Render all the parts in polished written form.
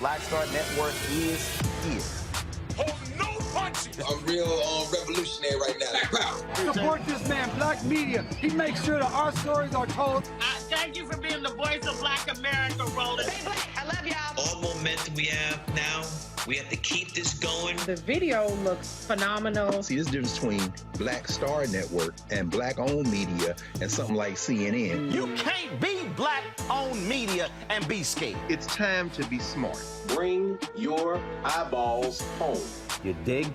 Black Star Network is here. Hold no punches. I'm real revolutionary right now. Black power. Support this man, Black media. He makes sure that our stories are told. Thank you for being the voice of Black America, Roland. Stay black. I love y'all. All momentum we have now, we have to keep this going. The video looks phenomenal. See, this difference between Black Star Network and Black-owned media and something like CNN. You can't be Black-owned media and be scared. It's time to be smart. Bring your eyeballs home. You dig?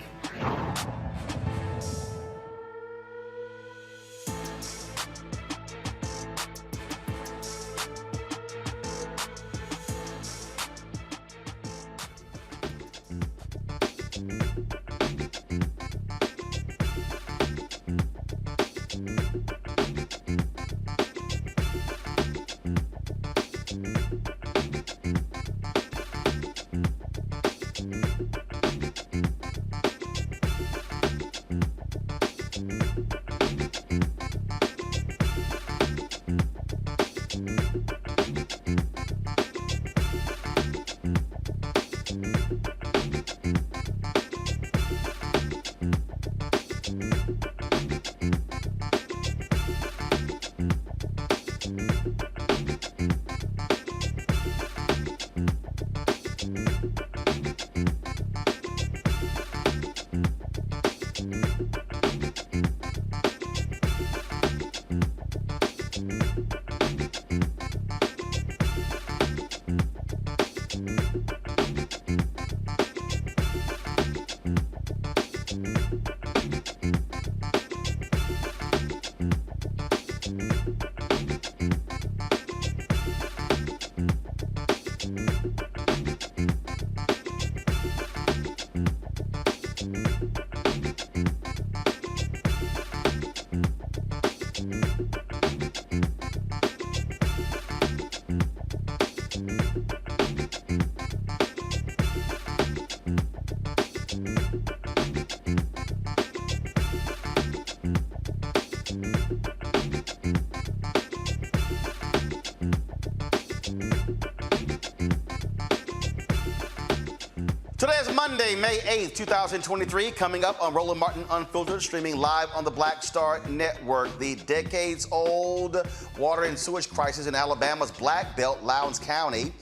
Today is Monday, May 8th, 2023. Coming up on Roland Martin Unfiltered, streaming live on the Black Star Network. The decades-old water and sewage crisis in Alabama's Black Belt, Lowndes County,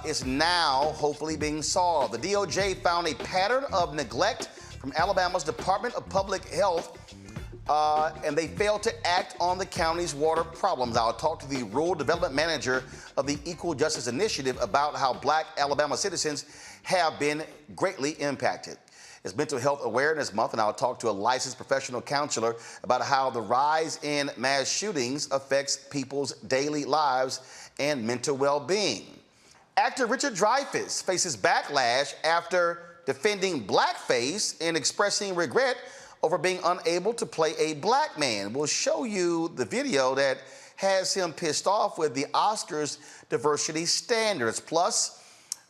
is now hopefully being solved. The DOJ found a pattern of neglect from Alabama's Department of Public Health, and they failed to act on the county's water problems. I'll talk to the rural development manager of the Equal Justice Initiative about how Black Alabama citizens have been greatly impacted. It's Mental Health Awareness Month, and I'll talk to a licensed professional counselor about how the rise in mass shootings affects people's daily lives and mental well-being. Actor Richard Dreyfuss faces backlash after defending blackface and expressing regret over being unable to play a black man. We'll show you the video that has him pissed off with the Oscars diversity standards. Plus,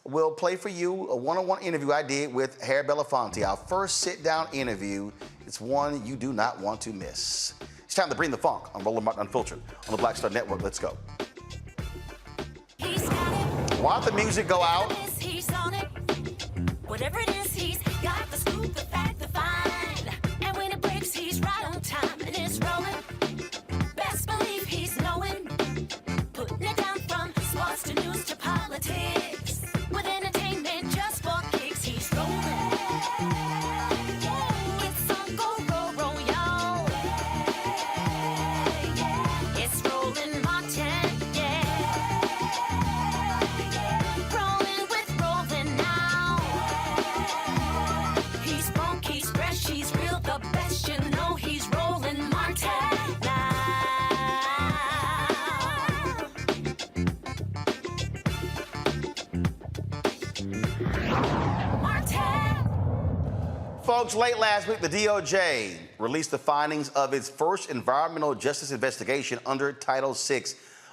we'll play for you a one-on-one interview I did with Harry Belafonte, our first sit-down interview. It's one you do not want to miss. It's time to bring the funk on Roland Martin Unfiltered on the Black Star Network. Let's go. Why don't the music go out? He's on it. Whatever it is, he's got the scoop, the fact, the find. And when it breaks, he's right on time and it's rolling. Best believe he's knowing. Putting it down from sports to news to politics. With entertainment just for kicks, he's rolling. It's on go, roll, roll, y'all. It's Roland Martin, yeah. Rolling with Roland now. He's funk, he's fresh, he's real, the best, you know he's Roland Martin now. Folks, late last week, the DOJ released the findings of its first environmental justice investigation under Title VI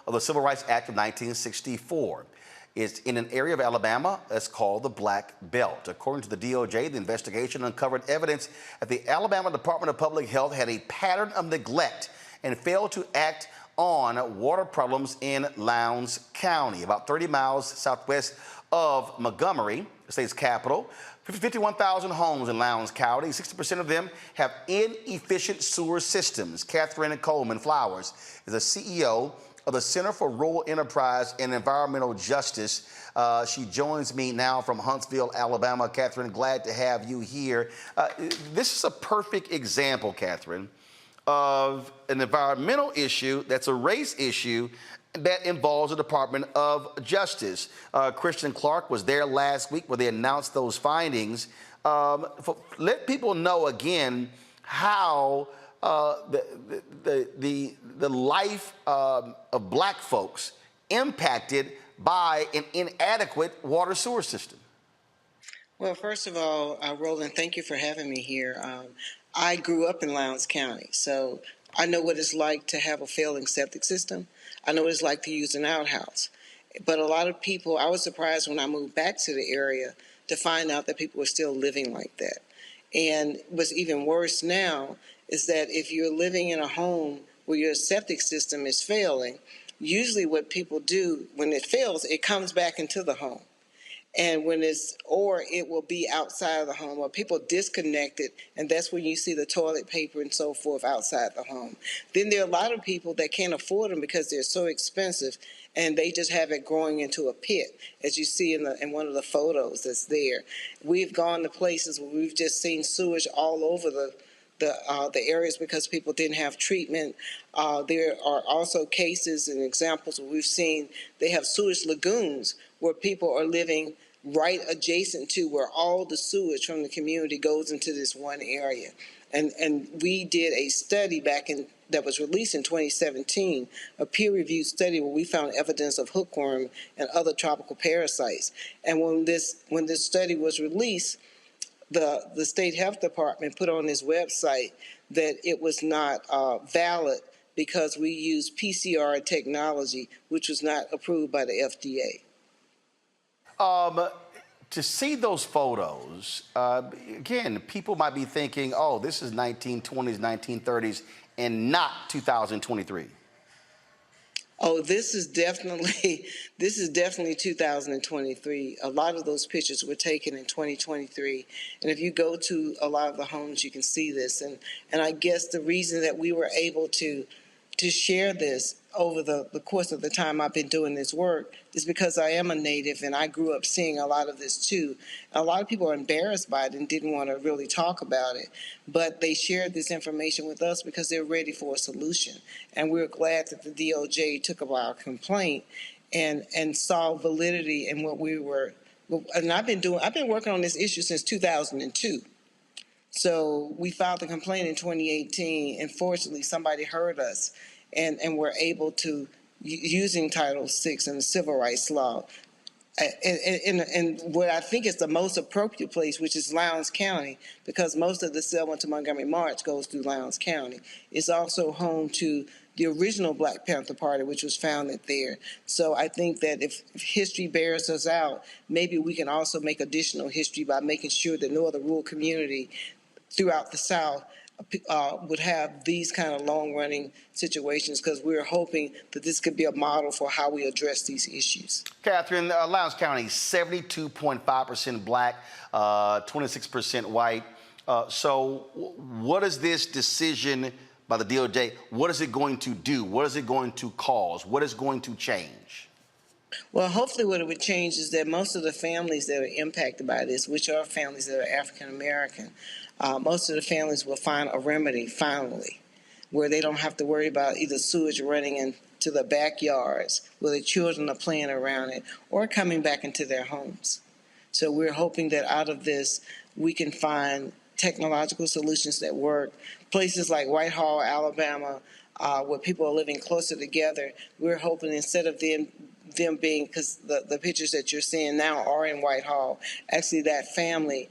of the Civil Rights Act of 1964. It's in an area of Alabama that's called the Black Belt. According to the DOJ, the investigation uncovered evidence that the Alabama Department of Public Health had a pattern of neglect and failed to act on water problems in Lowndes County, about 30 miles southwest of Montgomery, the state's capital. 51,000 homes in Lowndes County. 60% of them have inefficient sewer systems. Catherine Coleman Flowers is the CEO of the Center for Rural Enterprise and Environmental Justice. She joins me now from Huntsville, Alabama. Catherine, glad to have you here. This is a perfect example, Catherine, of an environmental issue that's a race issue that involves the Department of Justice. Christian Clark was there last week where they announced those findings. Let people know again how the life of black folks impacted by an inadequate water sewer system. Well, first of all, Roland, thank you for having me here. I grew up in Lowndes County, so I know what it's like to have a failing septic system. I know what it's like to use an outhouse. But a lot of people, I was surprised when I moved back to the area to find out that people were still living like that. And what's even worse now is that if you're living in a home where your septic system is failing, usually what people do when it fails, it comes back into the home. And when or it will be outside of the home, or people disconnect it, and that's when you see the toilet paper and so forth outside the home. Then there are a lot of people that can't afford them because they're so expensive, and they just have it growing into a pit, as you see in one of the photos that's there. We've gone to places where we've just seen sewage all over the areas because people didn't have treatment. There are also cases and examples where we've seen they have sewage lagoons where people are living right adjacent to where all the sewage from the community goes into this one area. And we did a study that was released in 2017, a peer-reviewed study where we found evidence of hookworm and other tropical parasites. And when this study was released, the state health department put on its website that it was not valid because we used PCR technology, which was not approved by the FDA. To see those photos, again, people might be thinking, oh, this is 1920s, 1930s, and not 2023. Oh, this is definitely 2023. A lot of those pictures were taken in 2023. And if you go to a lot of the homes, you can see this. And I guess the reason that we were able to share this over the course of the time I've been doing this work is because I am a native and I grew up seeing a lot of this too. A lot of people are embarrassed by it and didn't want to really talk about it, but they shared this information with us because they're ready for a solution. And we're glad that the DOJ took up our complaint and saw validity in what we were. And I've been working on this issue since 2002. So we filed the complaint in 2018, and fortunately somebody heard us and were able to, using Title VI and the Civil Rights Law, and what I think is the most appropriate place, which is Lowndes County, because most of the Selma to Montgomery March goes through Lowndes County. It's also home to the original Black Panther Party, which was founded there. So I think that if history bears us out, maybe we can also make additional history by making sure that no other rural community throughout the South would have these kind of long-running situations, because we're hoping that this could be a model for how we address these issues. Catherine, Lowndes County, 72.5% black, 26% white. So what is this decision by the DOJ, what is it going to do? What is it going to cause? What is going to change? Well, hopefully what it would change is that most of the families that are impacted by this, which are families that are African American, most of the families will find a remedy finally, where they don't have to worry about either sewage running into the backyards where the children are playing around it or coming back into their homes. So we're hoping that out of this we can find technological solutions that work. Places like Whitehall, Alabama, where people are living closer together, we're hoping instead of them being, because the pictures that you're seeing now are in Whitehall, actually that family,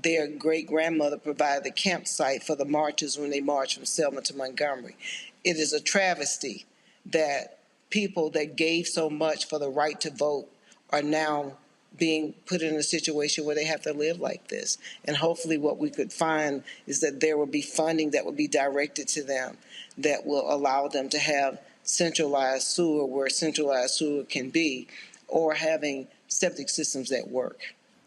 their great-grandmother provided the campsite for the marchers when they marched from Selma to Montgomery. It is a travesty that people that gave so much for the right to vote are now being put in a situation where they have to live like this. And hopefully what we could find is that there will be funding that will be directed to them that will allow them to have centralized sewer where centralized sewer can be, or having septic systems that work.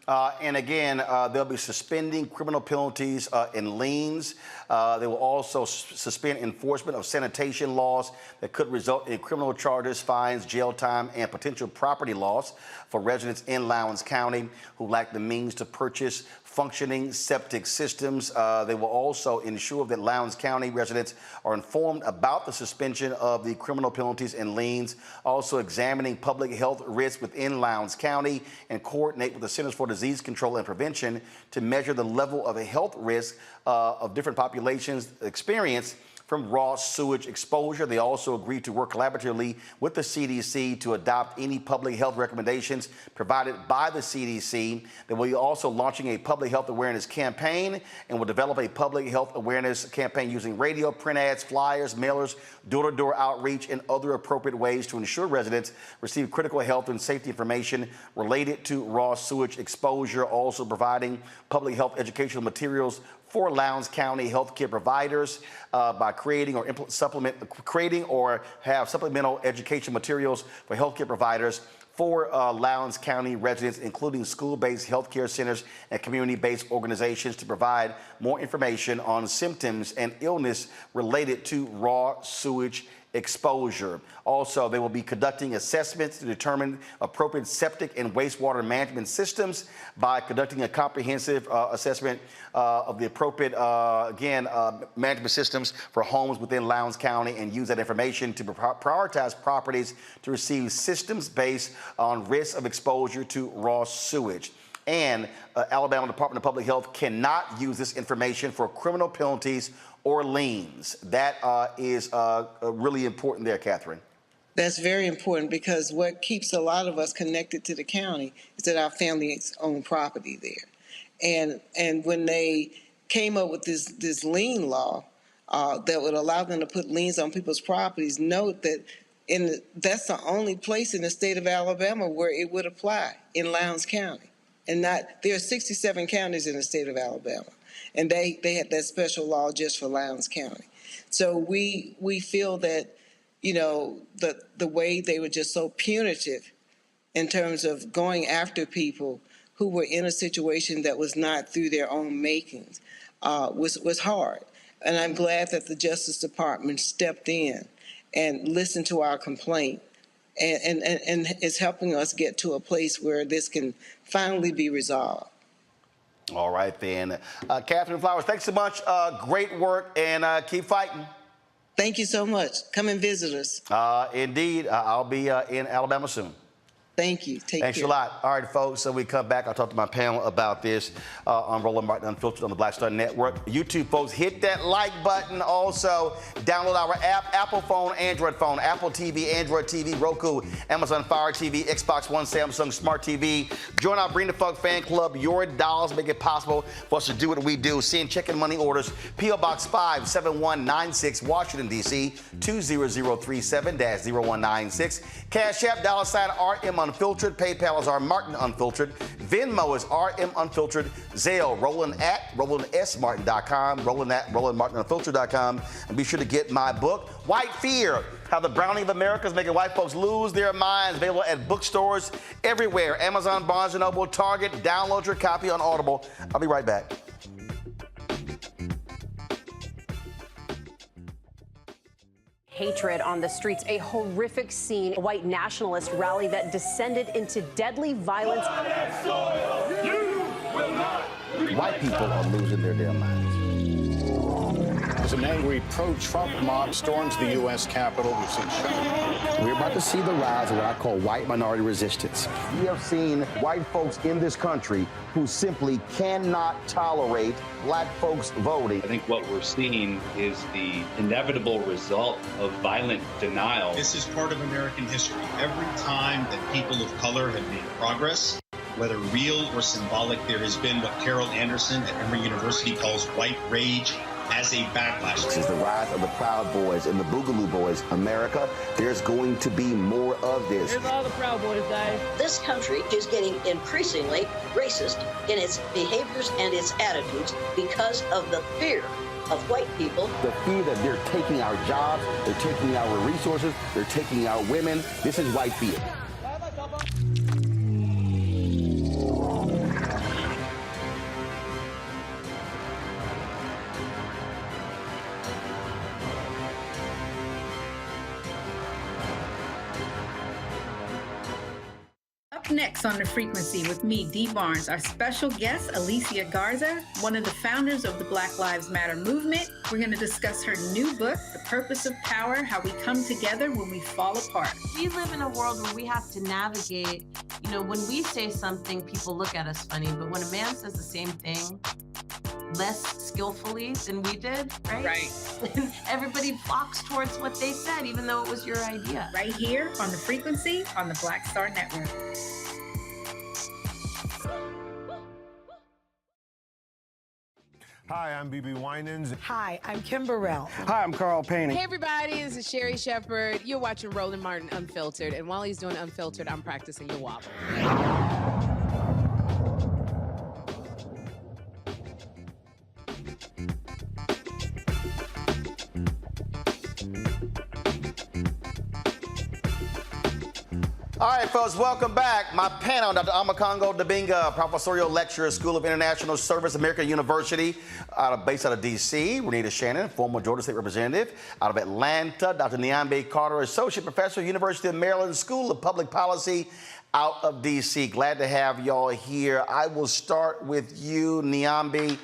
And again, they'll be suspending criminal penalties and liens. They will also suspend enforcement of sanitation laws that could result in criminal charges, fines, jail time, and potential property loss for residents in Lowndes County who lack the means to purchase functioning septic systems. They will also ensure that Lowndes County residents are informed about the suspension of the criminal penalties and liens, also examining public health risks within Lowndes County, and coordinate with the Centers for Disease Control and Prevention to measure the level of a health risk of different populations experience from raw sewage exposure. They also agreed to work collaboratively with the CDC to adopt any public health recommendations provided by the CDC. They will be also launching a public health awareness campaign and will develop a public health awareness campaign using radio, print ads, flyers, mailers, door-to-door outreach, and other appropriate ways to ensure residents receive critical health and safety information related to raw sewage exposure. Also providing public health educational materials for Lowndes County healthcare providers by creating or have supplemental education materials for healthcare providers for Lowndes County residents, including school-based healthcare centers and community-based organizations, to provide more information on symptoms and illness related to raw sewage exposure. Also, they will be conducting assessments to determine appropriate septic and wastewater management systems by conducting a comprehensive assessment of the appropriate, management systems for homes within Lowndes County, and use that information to prioritize properties to receive systems based on risk of exposure to raw sewage. And Alabama Department of Public Health cannot use this information for criminal penalties or liens. That is really important there, Catherine. That's very important, because what keeps a lot of us connected to the county is that our families own property there. And when they came up with this lien law that would allow them to put liens on people's properties, note that that's the only place in the state of Alabama where it would apply, in Lowndes County. And there are 67 counties in the state of Alabama, and they had that special law just for Lowndes County. So we feel that, the way they were just so punitive in terms of going after people who were in a situation that was not through their own makings was hard. And I'm glad that the Justice Department stepped in and listened to our complaint and is helping us get to a place where this can finally be resolved. All right, then. Catherine Flowers, thanks so much. Great work, and keep fighting. Thank you so much. Come and visit us. Indeed. I'll be in Alabama soon. Thank you. Take Thanks care. a lot. All right, folks, so we come back. I'll talk to my panel about this on Roland Martin Unfiltered on the Black Star Network. YouTube, folks, hit that like button. Also, download our app, Apple phone, Android phone, Apple TV, Android TV, Roku, Amazon Fire TV, Xbox One, Samsung Smart TV. Join our Bring the Funk fan club. Your dollars make it possible for us to do what we do. Send check and money orders. P.O. Box 57196, Washington, D.C., 20037-0196. Cash App, $RM Unfiltered. PayPal is R Martin Unfiltered. Venmo is RM Unfiltered. Zelle, Roland at RolandSMartin.com. Roland at RolandMartinUnfiltered.com. And be sure to get my book, White Fear, How the Browning of America is Making White Folks Lose Their Minds. Available at bookstores everywhere. Amazon, Barnes & Noble, Target. Download your copy on Audible. I'll be right back. Hatred on the streets, a horrific scene, a white nationalist rally that descended into deadly violence. White people are losing their damn minds. As an angry pro-Trump mob storms the U.S. Capitol, we've seen shooting. We're about to see the rise of what I call white minority resistance. We have seen white folks in this country who simply cannot tolerate black folks voting. I think what we're seeing is the inevitable result of violent denial. This is part of American history. Every time that people of color have made progress, whether real or symbolic, there has been what Carol Anderson at Emory University calls white rage as a backlash. This is the rise of the Proud Boys and the Boogaloo Boys. America, there's going to be more of this. Here's all the Proud Boys, Dave. This country is getting increasingly racist in its behaviors and its attitudes because of the fear of white people. The fear that they're taking our jobs, they're taking our resources, they're taking our women. This is white fear. Up next on The Frequency with me, Dee Barnes, our special guest, Alicia Garza, one of the founders of the Black Lives Matter movement. We're going to discuss her new book, The Purpose of Power, How We Come Together When We Fall Apart. We live in a world where we have to navigate, when we say something, people look at us funny, but when a man says the same thing less skillfully than we did, right? Right. Everybody flocks towards what they said, even though it was your idea. Right here on The Frequency on the Black Star Network. Hi, I'm BB Winans. Hi, I'm Kim Burrell. Hi, I'm Carl Payne. Hey, everybody, this is Sherry Shepherd. You're watching Roland Martin Unfiltered, and while he's doing Unfiltered, I'm practicing the wobble. All right, folks, welcome back. My panel, Dr. Amakongo Dabinga, professorial lecturer, School of International Service, American University, based out of D.C. Renita Shannon, former Georgia State Representative. Out of Atlanta, Dr. Nyambe Carter, Associate Professor, University of Maryland School of Public Policy, out of D.C. Glad to have y'all here. I will start with you, Nyambe.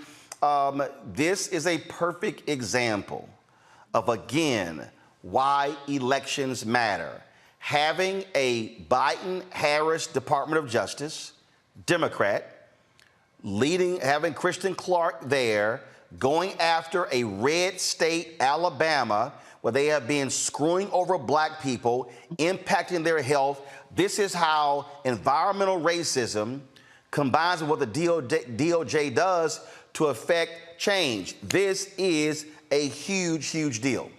This is a perfect example of, again, why elections matter. Having a Biden-Harris Department of Justice, Democrat, having Kristen Clark there, going after a red state, Alabama, where they have been screwing over black people, impacting their health. This is how environmental racism combines with what the DOJ does to affect change. This is a huge, huge deal.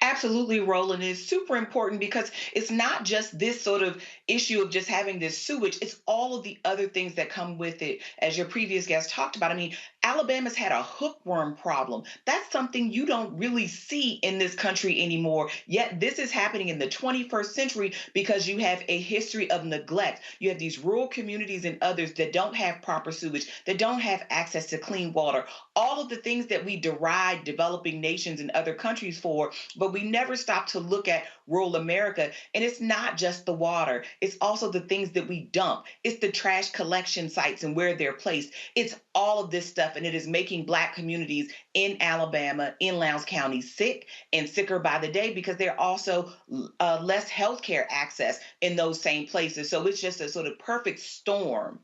Absolutely, Roland. It's super important because it's not just this sort of issue of just having this sewage. It's all of the other things that come with it, as your previous guest talked about. I mean, Alabama's had a hookworm problem. That's something you don't really see in this country anymore. Yet this is happening in the 21st century because you have a history of neglect. You have these rural communities and others that don't have proper sewage, that don't have access to clean water. All of the things that we deride developing nations and other countries for, but we never stop to look at rural America. And it's not just the water. It's also the things that we dump. It's the trash collection sites and where they're placed. It's all of this stuff. And it is making black communities in Alabama, in Lowndes County, sick and sicker by the day because they're also less healthcare access in those same places. So it's just a sort of perfect storm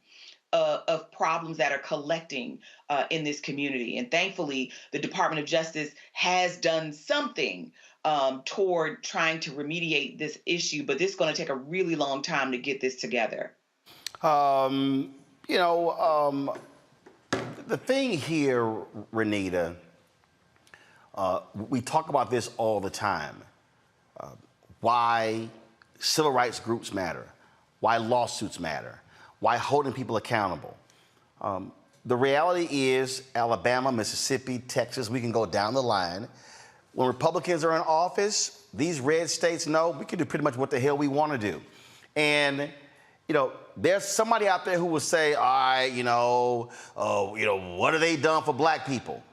of problems that are collecting in this community. And thankfully, the Department of Justice has done something toward trying to remediate this issue, but this is going to take a really long time to get this together. The thing here, Renita, we talk about this all the time. Why civil rights groups matter, why lawsuits matter, why holding people accountable. The reality is Alabama, Mississippi, Texas, we can go down the line. When Republicans are in office, these red states know we can do pretty much what the hell we want to do. And, there's somebody out there who will say, all right, what have they done for black people?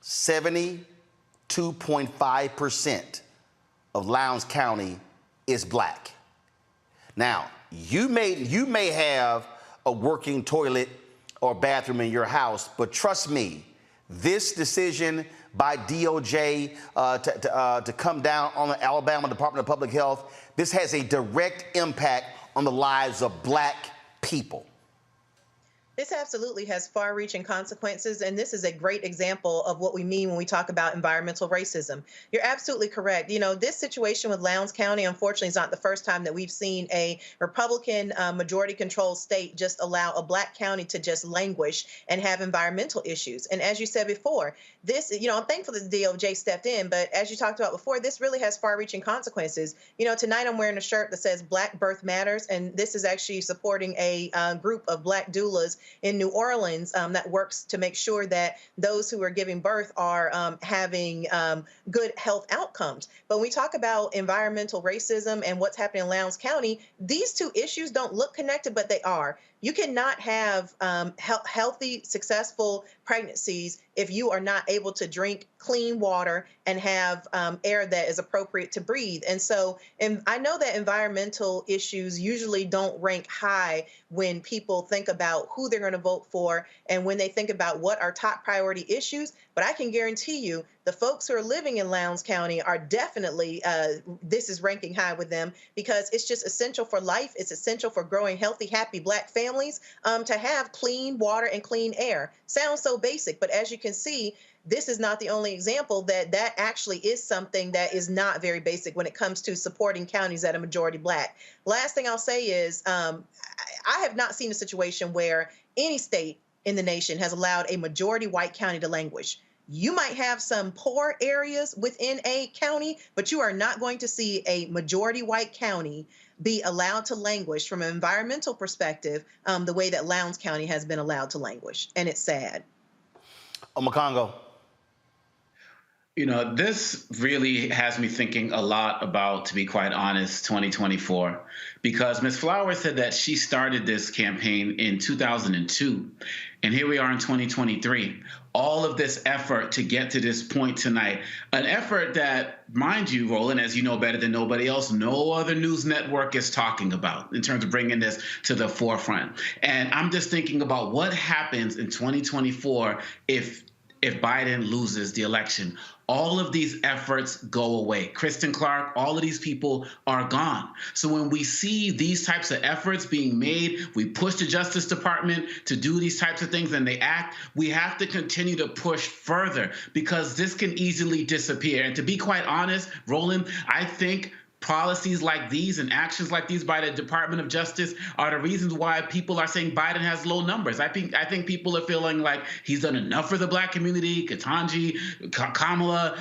72.5% of Lowndes County is black. Now, you may have a working toilet or bathroom in your house, but trust me, this decision by DOJ to come down on the Alabama Department of Public Health, this has a direct impact on the lives of black people. This absolutely has far-reaching consequences, and this is a great example of what we mean when we talk about environmental racism. You're absolutely correct. This situation with Lowndes County, unfortunately, is not the first time that we've seen a Republican majority-controlled state just allow a black county to just languish and have environmental issues. And as you said before, this, I'm thankful that the DOJ stepped in, but as you talked about before, this really has far-reaching consequences. Tonight I'm wearing a shirt that says Black Birth Matters, and this is actually supporting a group of black doulas in New Orleans that works to make sure that those who are giving birth are having good health outcomes. But when we talk about environmental racism and what's happening in Lowndes County, these two issues don't look connected, but they are. You cannot have healthy, successful pregnancies if you are not able to drink clean water and have air that is appropriate to breathe. And so, and I know that environmental issues usually don't rank high when people think about who they're going to vote for and when they think about what are top priority issues. But I can guarantee you the folks who are living in Lowndes County are definitely, this is ranking high with them because it's just essential for life. It's essential for growing healthy, happy Black families to have clean water and clean air. Sounds so basic, but as you can see, this is not the only example that actually is something that is not very basic when it comes to supporting counties that are majority Black. Last thing I'll say is I have not seen a situation where any state in the nation has allowed a majority white county to languish. You might have some poor areas within a county, but you are not going to see a majority white county be allowed to languish from an environmental perspective the way that Lowndes County has been allowed to languish. And it's sad. Makongo. You know, this really has me thinking a lot about, to be quite honest, 2024, because Ms. Flowers said that she started this campaign in 2002, and here we are in 2023. All of this effort to get to this point tonight, an effort that, mind you, Roland, as you know better than nobody else, no other news network is talking about in terms of bringing this to the forefront. And I'm just thinking about what happens in 2024 if Biden loses the election. All of these efforts go away. Kristen Clark, all of these people are gone. So when we see these types of efforts being made, we push the Justice Department to do these types of things and they act, we have to continue to push further because this can easily disappear. And to be quite honest, Roland, I think policies like these and actions like these by the Department of Justice are the reasons why people are saying Biden has low numbers. I think people are feeling like he's done enough for the Black community, Ketanji, Kamala,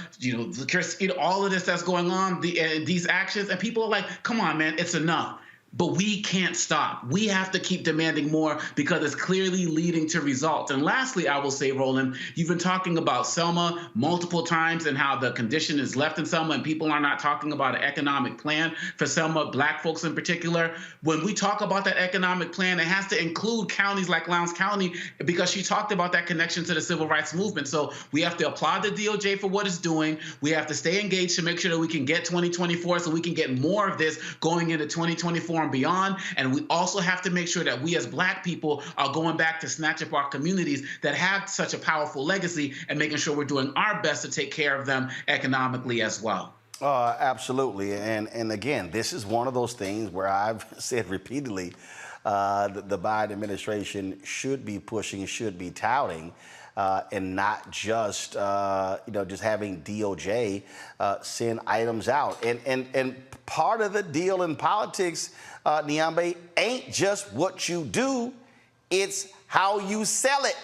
Chris, all of this that's going on, these actions, and people are like, come on, man, it's enough. But we can't stop. We have to keep demanding more because it's clearly leading to results. And lastly, I will say, Roland, you've been talking about Selma multiple times and how the condition is left in Selma and people are not talking about an economic plan for Selma, Black folks in particular. When we talk about that economic plan, it has to include counties like Lowndes County because she talked about that connection to the civil rights movement. So we have to applaud the DOJ for what it's doing. We have to stay engaged to make sure that we can get 2024 so we can get more of this going into 2024 and beyond. And we also have to make sure that we as Black people are going back to snatch up our communities that have such a powerful legacy and making sure we're doing our best to take care of them economically as well. Absolutely. And again, this is one of those things where I've said repeatedly the Biden administration should be pushing, should be touting, and not just just having DOJ send items out. And part of the deal in politics, Niambe, ain't just what you do, it's how you sell it.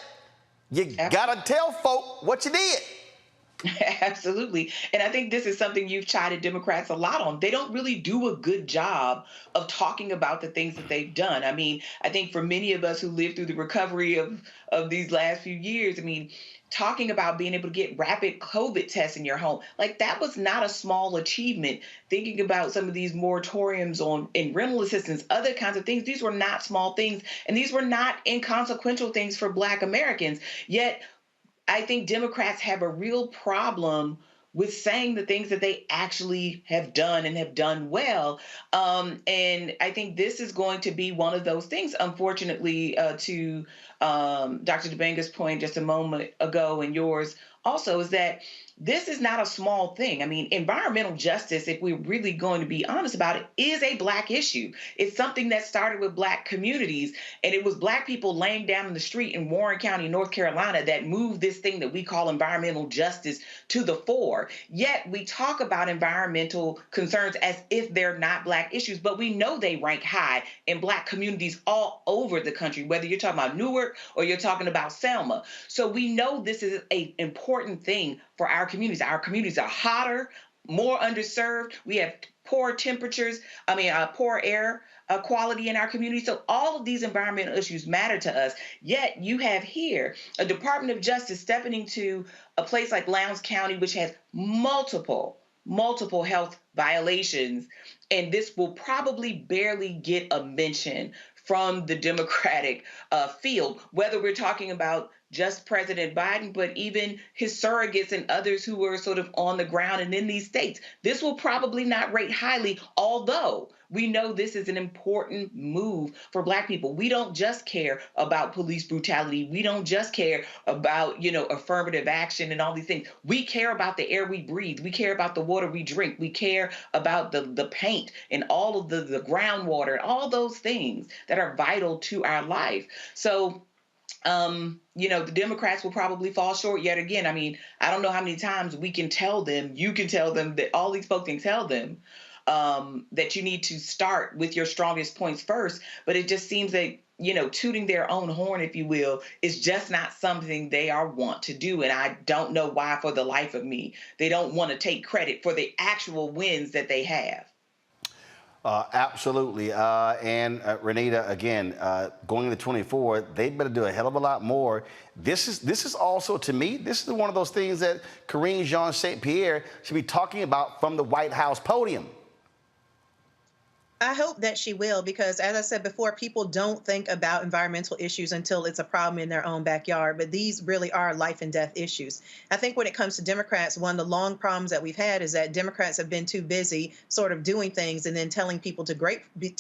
You gotta tell folk what you did. Absolutely. And I think this is something you've chided Democrats a lot on. They don't really do a good job of talking about the things that they've done. I mean, I think for many of us who lived through the recovery of these last few years, I mean, talking about being able to get rapid COVID tests in your home, like that was not a small achievement. Thinking about some of these moratoriums in rental assistance, other kinds of things, these were not small things, and these were not inconsequential things for Black Americans. Yet, I think Democrats have a real problem with saying the things that they actually have done and have done well. And I think this is going to be one of those things, unfortunately, to Dr. DeBanga's point just a moment ago and yours also, is that this is not a small thing. I mean, environmental justice, if we're really going to be honest about it, is a Black issue. It's something that started with Black communities, and it was Black people laying down in the street in Warren County, North Carolina, that moved this thing that we call environmental justice to the fore. Yet we talk about environmental concerns as if they're not Black issues, but we know they rank high in Black communities all over the country, whether you're talking about Newark or you're talking about Selma. So we know this is an important thing for our communities. Our communities are hotter, more underserved. We have poor temperatures, poor air quality in our community. So all of these environmental issues matter to us. Yet you have here a Department of Justice stepping into a place like Lowndes County, which has multiple health violations. And this will probably barely get a mention from the Democratic field, whether we're talking about just President Biden, but even his surrogates and others who are sort of on the ground and in these states. This will probably not rate highly, although we know this is an important move for Black people. We don't just care about police brutality. We don't just care about, affirmative action and all these things. We care about the air we breathe. We care about the water we drink. We care about the paint and all of the groundwater and all those things that are vital to our life. So, the Democrats will probably fall short yet again. I mean, I don't know how many times you can tell them, that all these folks can tell them that you need to start with your strongest points first. But it just seems that, tooting their own horn, if you will, is just not something they are want to do. And I don't know why, for the life of me, they don't want to take credit for the actual wins that they have. Absolutely. And Renita, again, going into 24, they better do a hell of a lot more. This is also, to me, this is one of those things that Karine Jean-St-Pierre should be talking about from the White House podium. I hope that she will, because as I said before, people don't think about environmental issues until it's a problem in their own backyard. But these really are life and death issues. I think when it comes to Democrats, one of the long problems that we've had is that Democrats have been too busy sort of doing things and then telling people to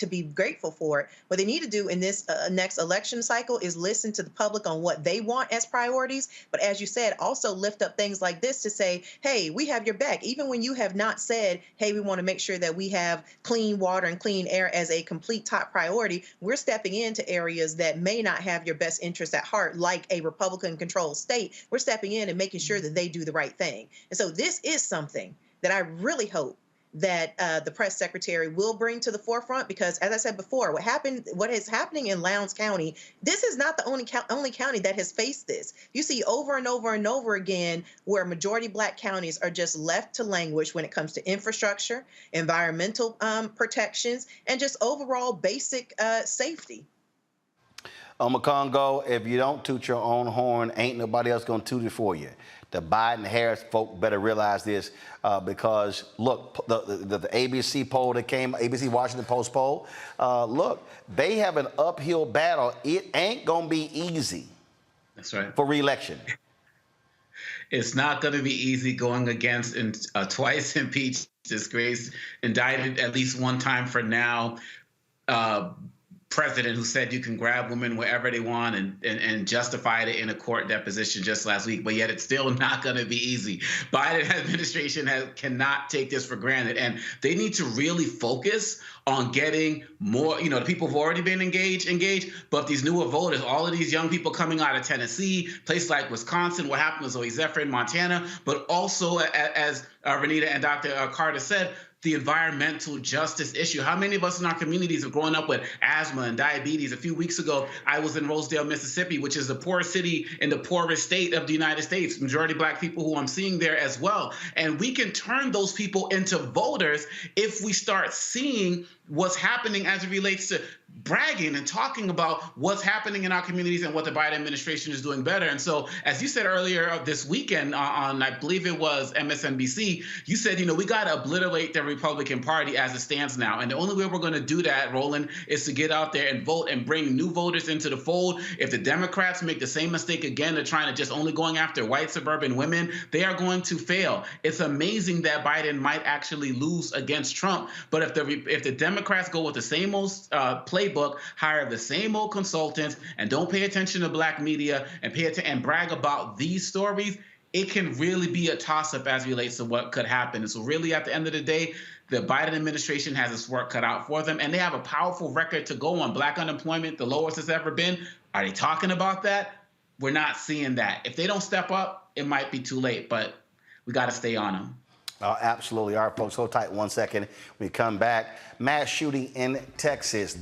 be grateful for it. What they need to do in this next election cycle is listen to the public on what they want as priorities. But as you said, also lift up things like this to say, hey, we have your back. Even when you have not said, hey, we want to make sure that we have clean water and clean air as a complete top priority, we're stepping into areas that may not have your best interests at heart, like a Republican-controlled state. We're stepping in and making sure that they do the right thing. And so this is something that I really hope that the press secretary will bring to the forefront, because as I said before, what is happening in Lowndes County, this is not the only county that has faced this. You see over and over and over again where majority Black counties are just left to languish when it comes to infrastructure, environmental protections, and just overall basic safety. Congo, if you don't toot your own horn, ain't nobody else gonna toot it for you. The Biden-Harris folk better realize this, because look, the ABC poll that came, ABC Washington Post poll, look, they have an uphill battle. It ain't gonna be easy. That's right. For re-election. It's not going to be easy going against twice impeached, disgraced, indicted at least one time for now, president who said you can grab women wherever they want and justified it in a court deposition just last week, but yet it's still not going to be easy. Biden administration cannot take this for granted, and they need to really focus on getting more, the people who've already been engaged, but these newer voters, all of these young people coming out of Tennessee, places like Wisconsin, what happened with Zoe Zephyr in Montana, but also, as Renita and Dr. Carter said, the environmental justice issue. How many of us in our communities have grown up with asthma and diabetes? A few weeks ago, I was in Rosedale, Mississippi, which is the poorest city in the poorest state of the United States. Majority Black people who I'm seeing there as well. And we can turn those people into voters if we start seeing what's happening as it relates to bragging and talking about what's happening in our communities and what the Biden administration is doing better. And so, as you said earlier this weekend on, I believe it was MSNBC, you said, we got to obliterate the Republican Party as it stands now. And the only way we're going to do that, Roland, is to get out there and vote and bring new voters into the fold. If the Democrats make the same mistake again, they're trying to just only going after white suburban women, they are going to fail. It's amazing that Biden might actually lose against Trump. But if the Democrats go with the same old playbook, hire the same old consultants, and don't pay attention to Black media and brag about these stories, it can really be a toss-up as it relates to what could happen. And so really, at the end of the day, the Biden administration has its work cut out for them, and they have a powerful record to go on. Black unemployment, the lowest it's ever been. Are they talking about that? We're not seeing that. If they don't step up, it might be too late, but we got to stay on them. Absolutely. All right, folks, hold tight 1 second. When we come back, mass shooting in Texas.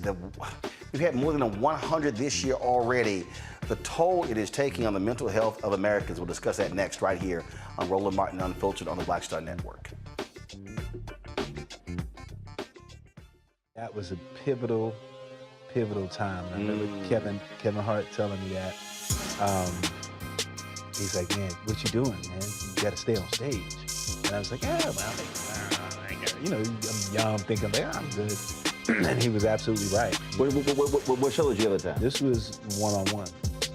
We've had more than 100 this year already. The toll it is taking on the mental health of Americans. We'll discuss that next right here on Roland Martin Unfiltered on the Black Star Network. That was a pivotal time. I remember Kevin Hart telling me that. He's like, man, what you doing, man? You got to stay on stage. And I was like, yeah, well, I'm young, thinking, like, I'm good. And he was absolutely right. What show was you at the time? This was one-on-one.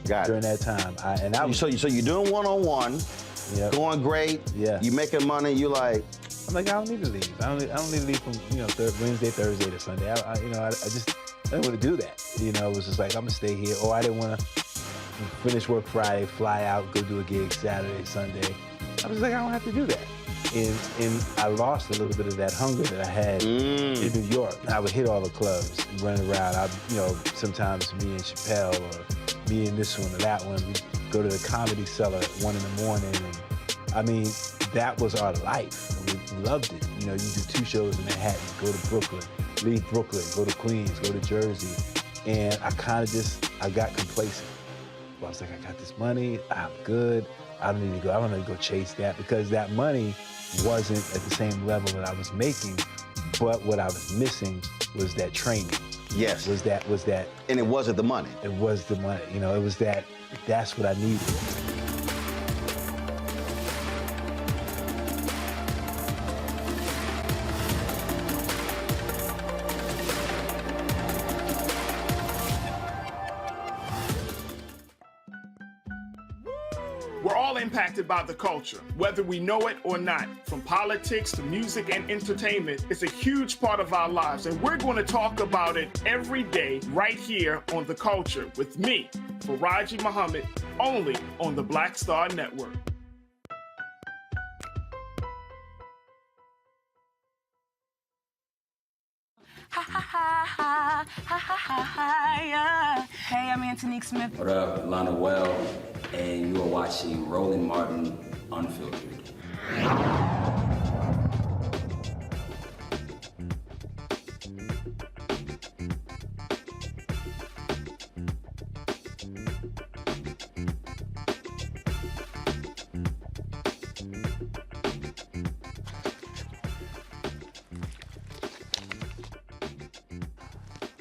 Got it. During that time. So you're doing one-on-one, going great. Yeah. You making money. You like. I'm like, I don't need to leave. I don't need to leave from Wednesday, Thursday to Sunday. I didn't want to do that. It was just like I'm gonna stay here. Or I didn't want to finish work Friday, fly out, go do a gig Saturday, Sunday. I was like, I don't have to do that. And I lost a little bit of that hunger that I had in New York. I would hit all the clubs, running around. Sometimes me and Chappelle or me and this one or that one, we'd go to the Comedy Cellar at 1 in the morning. And that was our life. We loved it. You do 2 shows in Manhattan, go to Brooklyn, leave Brooklyn, go to Queens, go to Jersey. And I got complacent. I was like, I got this money, I'm good. I don't need to go chase that, because that money wasn't at the same level that I was making, but what I was missing was that training. Yes. Was that. And it wasn't the money. It was the money. It was that's what I needed. We're all impacted by the culture, whether we know it or not. From politics to music and entertainment, it's a huge part of our lives, and we're going to talk about it every day right here on The Culture with me, Faraji Muhammad, only on the Black Star Network. Ha ha ha ha ha ha ha ha yeah. Hey, I'm Antonique Smith. What up, Lana Well, and you are watching Roland Martin Unfiltered.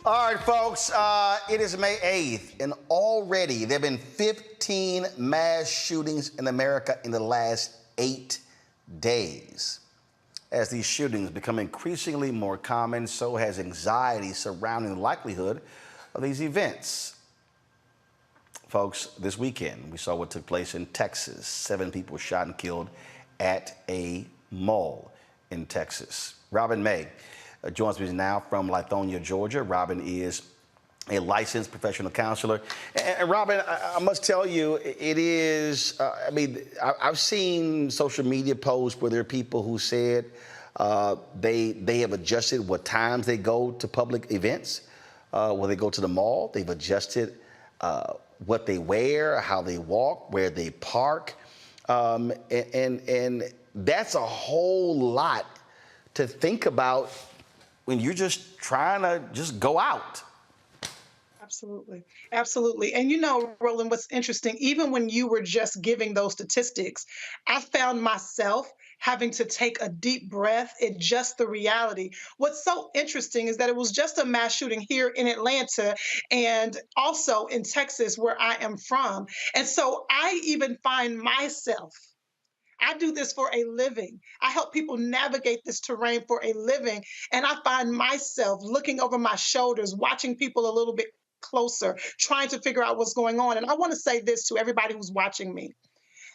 All right, folks, it is May 8th, and already there have been 15 mass shootings in America in the last 8 days. As these shootings become increasingly more common, so has anxiety surrounding the likelihood of these events. Folks, this weekend, we saw what took place in Texas. 7 people shot and killed at a mall in Texas. Robin May joins me now from Lithonia, Georgia. Robin is a licensed professional counselor. And Robin, I must tell you, it is, I've seen social media posts where there are people who said they have adjusted what times they go to public events, when they go to the mall. They've adjusted what they wear, how they walk, where they park. And that's a whole lot to think about when you're just trying to just go out. Absolutely. Absolutely. And Roland, what's interesting, even when you were just giving those statistics, I found myself having to take a deep breath at just the reality. What's so interesting is that it was just a mass shooting here in Atlanta and also in Texas, where I am from. And so I even find myself, I do this for a living. I help people navigate this terrain for a living. And I find myself looking over my shoulders, watching people a little bit closer, trying to figure out what's going on. And I want to say this to everybody who's watching me.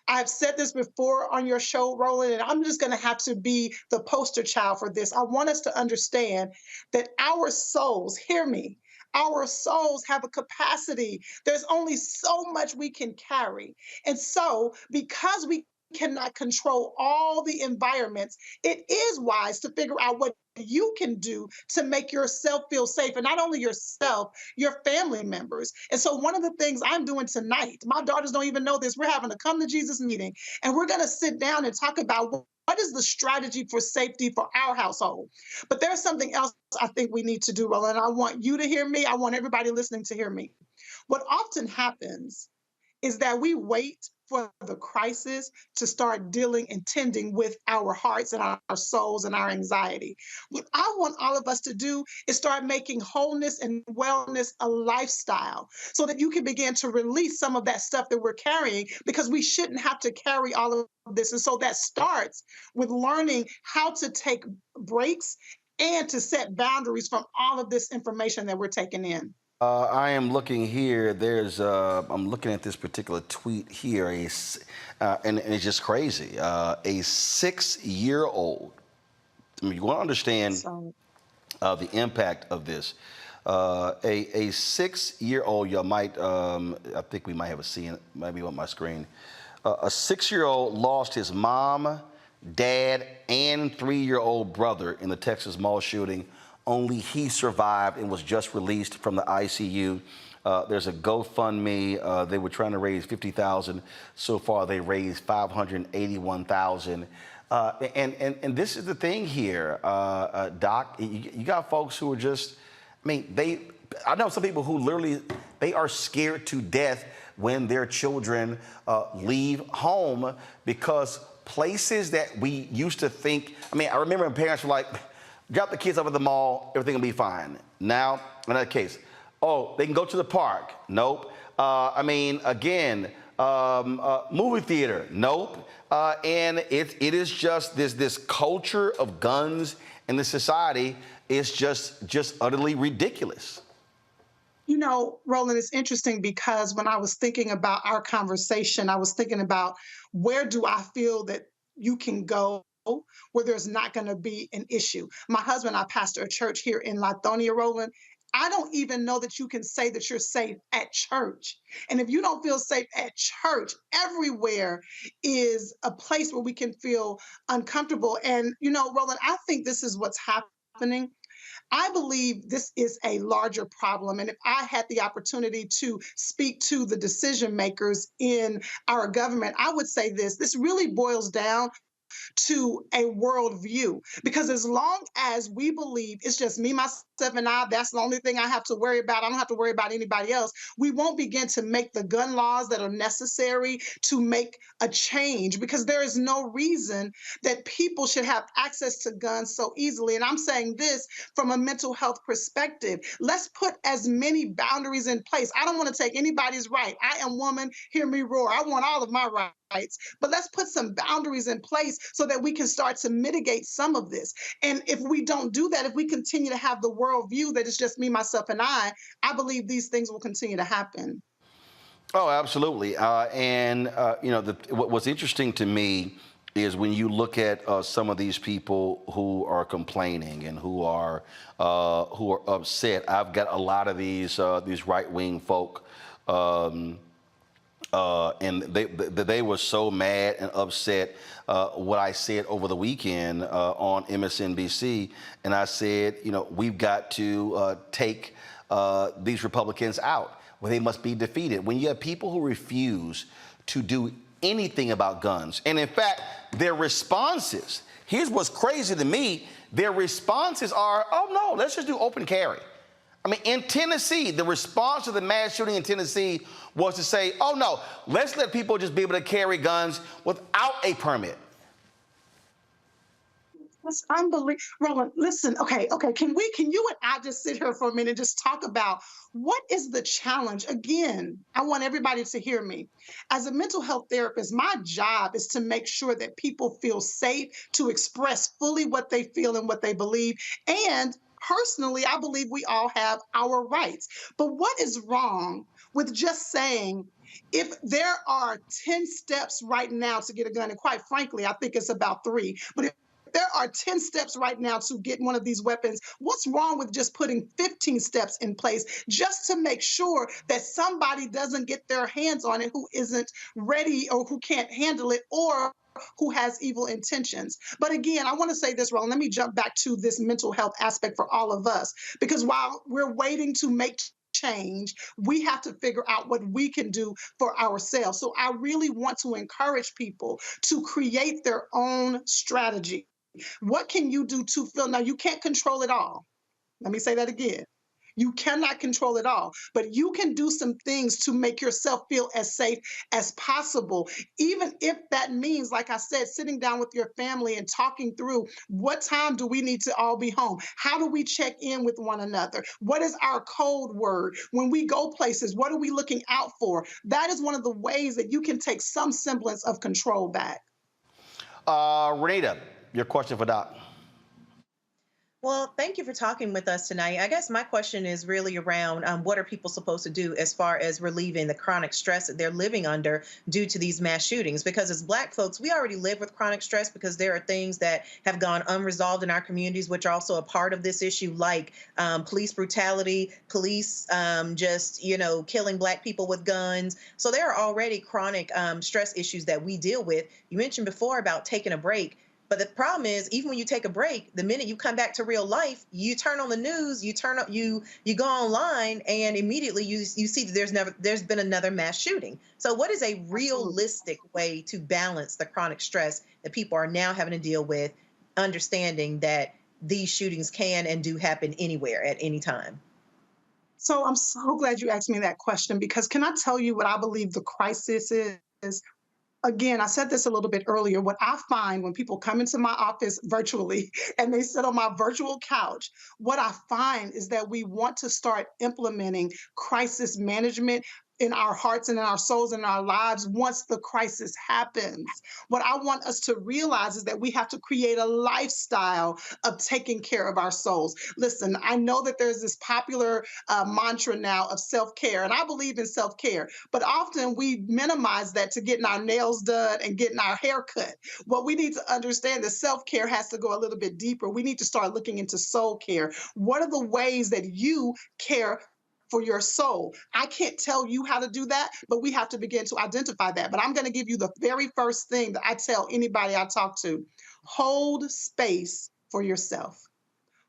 I've said this before on your show, Roland, and I'm just going to have to be the poster child for this. I want us to understand that our souls, hear me, our souls have a capacity. There's only so much we can carry. And so because we cannot control all the environments, it is wise to figure out what you can do to make yourself feel safe, and not only yourself, your family members. And so one of the things I'm doing tonight, my daughters don't even know this, we're having a Come to Jesus meeting, and we're going to sit down and talk about what is the strategy for safety for our household. But there's something else I think we need to do, Roland. I want you to hear me. I want everybody listening to hear me. What often happens is that we wait for the crisis to start dealing and tending with our hearts and our souls and our anxiety. What I want all of us to do is start making wholeness and wellness a lifestyle so that you can begin to release some of that stuff that we're carrying, because we shouldn't have to carry all of this. And so that starts with learning how to take breaks and to set boundaries from all of this information that we're taking in? I am looking here. I'm looking at this particular tweet here, and it's just crazy. A 6-year-old. I mean, you want to understand the impact of this. A 6-year-old, you might, I think we might have seen it, maybe on my screen. A 6-year-old lost his mom, dad, and 3-year-old brother in the Texas mall shooting. Only he survived and was just released from the ICU. There's a GoFundMe. They were trying to raise $50,000. So far, they raised $581,000. And this is the thing here, Doc. You got folks who are just, I mean, I know some people who literally, they are scared to death when their children leave home, because places that we used to think, I mean, I remember when parents were like, drop the kids off at the mall, everything will be fine. Now, in that case, oh, they can go to the park. Nope. I mean, again, movie theater. Nope. And it is just this culture of guns in the society is just utterly ridiculous. You know, Roland, it's interesting because when I was thinking about our conversation, I was thinking about where do I feel that you can go where there's not going to be an issue. My husband, I pastor a church here in Lithonia, Roland. I don't even know that you can say that you're safe at church. And if you don't feel safe at church, everywhere is a place where we can feel uncomfortable. And, you know, Roland, I think this is what's happening. I believe this is a larger problem. And if I had the opportunity to speak to the decision makers in our government, I would say this really boils down to a worldview. Because as long as we believe it's just me, myself, and I, that's the only thing I have to worry about, I don't have to worry about anybody else, we won't begin to make the gun laws that are necessary to make a change, because there is no reason that people should have access to guns so easily. And I'm saying this from a mental health perspective. Let's put as many boundaries in place. I don't want to take anybody's right. I am woman, hear me roar. I want all of my rights. But let's put some boundaries in place so that we can start to mitigate some of this. And if we don't do that, if we continue to have the worldview that it's just me, myself, and I believe these things will continue to happen. Oh, absolutely. You know, what's interesting to me is when you look at some of these people who are complaining and who are upset. I've got a lot of these right-wing folk. And they were so mad and upset what I said over the weekend on MSNBC. And I said, you know, we've got to take these Republicans out, where they must be defeated. When you have people who refuse to do anything about guns, and in fact, their responses, here's what's crazy to me, their responses are, oh no, let's just do open carry. I mean, in Tennessee, the response to the mass shooting in Tennessee was to say, oh no, let's let people just be able to carry guns without a permit. That's unbelievable. Roland, listen, okay, can you and I just sit here for a minute and just talk about what is the challenge? Again, I want everybody to hear me. As a mental health therapist, my job is to make sure that people feel safe to express fully what they feel and what they believe. And personally, I believe we all have our rights. But what is wrong with just saying, if there are 10 steps right now to get a gun, and quite frankly, I think it's about 3, but if there are 10 steps right now to get one of these weapons, what's wrong with just putting 15 steps in place just to make sure that somebody doesn't get their hands on it who isn't ready or who can't handle it or who has evil intentions? But again, I want to say this, Roland. Let me jump back to this mental health aspect for all of us, because while we're waiting to make change, we have to figure out what we can do for ourselves. So I really want to encourage people to create their own strategy. What can you do to feel? Now, you can't control it all. Let me say that again. You cannot control it all, but you can do some things to make yourself feel as safe as possible, even if that means, like I said, sitting down with your family and talking through what time do we need to all be home? How do we check in with one another? What is our code word? When we go places, what are we looking out for? That is one of the ways that you can take some semblance of control back. Renita, your question for Doc. Well, thank you for talking with us tonight. I guess my question is really around what are people supposed to do as far as relieving the chronic stress that they're living under due to these mass shootings? Because as Black folks, we already live with chronic stress because there are things that have gone unresolved in our communities, which are also a part of this issue, like police brutality, police just, killing Black people with guns. So there are already chronic stress issues that we deal with. You mentioned before about taking a break. But the problem is, even when you take a break, the minute you come back to real life, you turn on the news, you go online, and immediately you see that there's been another mass shooting. So, what is a realistic way to balance the chronic stress that people are now having to deal with, understanding that these shootings can and do happen anywhere at any time? So I'm so glad you asked me that question, because can I tell you what I believe the crisis is? Again, I said this a little bit earlier. What I find when people come into my office virtually and they sit on my virtual couch, what I find is that we want to start implementing crisis management in our hearts and in our souls and in our lives once the crisis happens. What I want us to realize is that we have to create a lifestyle of taking care of our souls. Listen, I know that there's this popular mantra now of self-care, and I believe in self-care, but often we minimize that to getting our nails done and getting our hair cut. What we need to understand is self-care has to go a little bit deeper. We need to start looking into soul care. What are the ways that you care for your soul? I can't tell you how to do that, but we have to begin to identify that. But I'm going to give you the very first thing that I tell anybody I talk to. Hold space for yourself.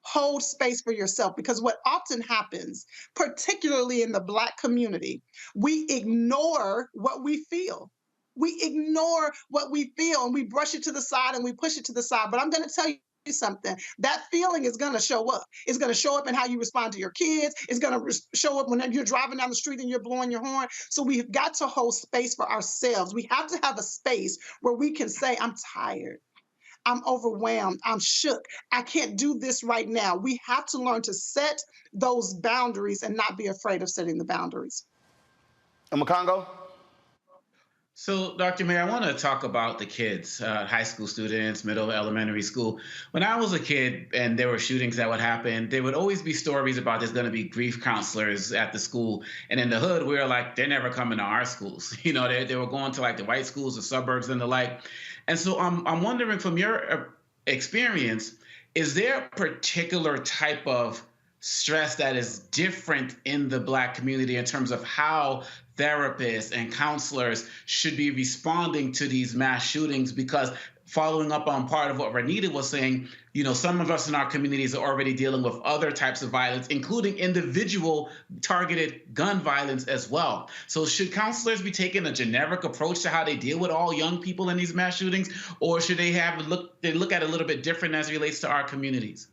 Hold space for yourself, because what often happens, particularly in the Black community, we ignore what we feel. We ignore what we feel and we brush it to the side and we push it to the side. But I'm going to tell you something. That feeling is going to show up. It's going to show up in how you respond to your kids. It's going to show up when you're driving down the street and you're blowing your horn. So we've got to hold space for ourselves. We have to have a space where we can say, I'm tired. I'm overwhelmed. I'm shook. I can't do this right now. We have to learn to set those boundaries and not be afraid of setting the boundaries. Makongo? So, Dr. Mayor, I want to talk about the kids, high school students, middle, elementary school. When I was a kid and there were shootings that would happen, there would always be stories about there's going to be grief counselors at the school. And in the hood, we were like, they're never coming to our schools. They were going to like the white schools, the suburbs and the like. And so I'm wondering, from your experience, is there a particular type of stress that is different in the Black community in terms of how therapists and counselors should be responding to these mass shootings? Because following up on part of what Renita was saying, some of us in our communities are already dealing with other types of violence, including individual targeted gun violence as well. So should counselors be taking a generic approach to how they deal with all young people in these mass shootings, or should they look at it a little bit different as it relates to our communities?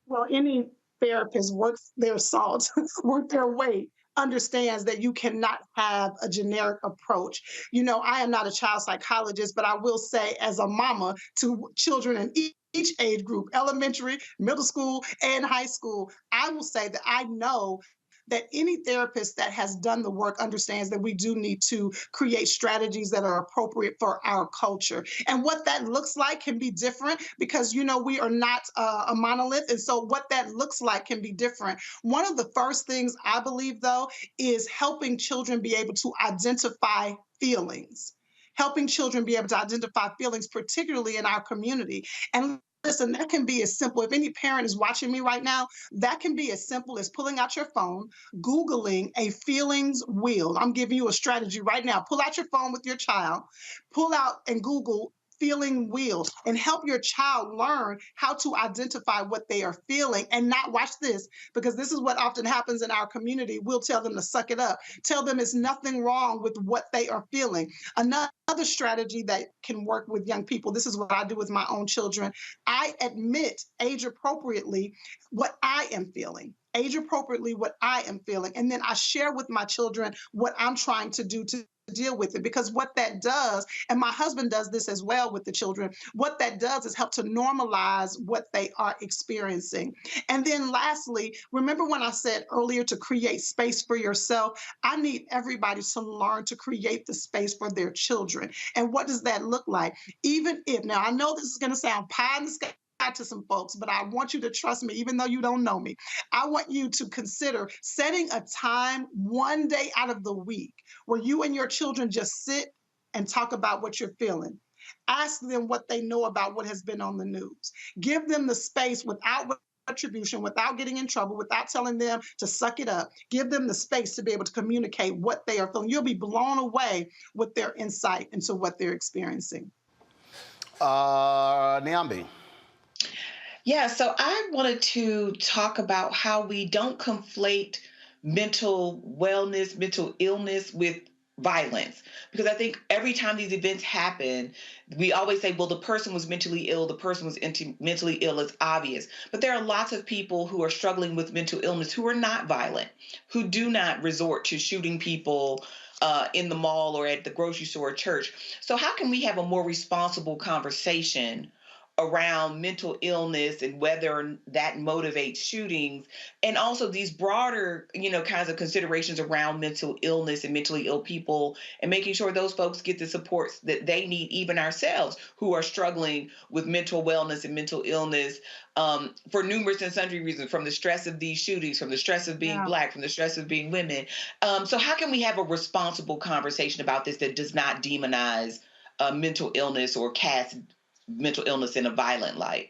Well, any therapist works their salt, work their weight, understands that you cannot have a generic approach. I am not a child psychologist, but I will say, as a mama to children in each age group, elementary, middle school, and high school, I will say that I know that any therapist that has done the work understands that we do need to create strategies that are appropriate for our culture. And what that looks like can be different because, we are not a monolith. And so what that looks like can be different. One of the first things I believe, though, is helping children be able to identify feelings. Helping children be able to identify feelings, particularly in our community. And listen, that can be as simple. If any parent is watching me right now, that can be as simple as pulling out your phone, Googling a feelings wheel. I'm giving you a strategy right now. Pull out your phone with your child, pull out and Google feeling wheel, and help your child learn how to identify what they are feeling and not, watch this, because this is what often happens in our community. We'll tell them to suck it up. Tell them it's nothing wrong with what they are feeling. Another strategy that can work with young people, this is what I do with my own children. I admit age appropriately what I am feeling. Age appropriately what I am feeling. And then I share with my children what I'm trying to do to deal with it, because what that does, and my husband does this as well with the children, what that does is help to normalize what they are experiencing. And then lastly, remember when I said earlier to create space for yourself? I need everybody to learn to create the space for their children. And what does that look like? Even if, now I know this is going to sound pie in the sky, to some folks, but I want you to trust me, even though you don't know me. I want you to consider setting a time one day out of the week where you and your children just sit and talk about what you're feeling. Ask them what they know about what has been on the news. Give them the space without retribution, without getting in trouble, without telling them to suck it up. Give them the space to be able to communicate what they are feeling. You'll be blown away with their insight into what they're experiencing. Niambi. Yeah, so I wanted to talk about how we don't conflate mental wellness, mental illness with violence. Because I think every time these events happen, we always say, well, the person was mentally ill, the person was mentally ill, it's obvious. But there are lots of people who are struggling with mental illness who are not violent, who do not resort to shooting people in the mall or at the grocery store or church. So how can we have a more responsible conversation around mental illness and whether that motivates shootings, and also these broader, kinds of considerations around mental illness and mentally ill people, and making sure those folks get the supports that they need, even ourselves who are struggling with mental wellness and mental illness for numerous and sundry reasons, from the stress of these shootings, from the stress of being Black, from the stress of being women. So how can we have a responsible conversation about this that does not demonize mental illness or cast mental illness in a violent light?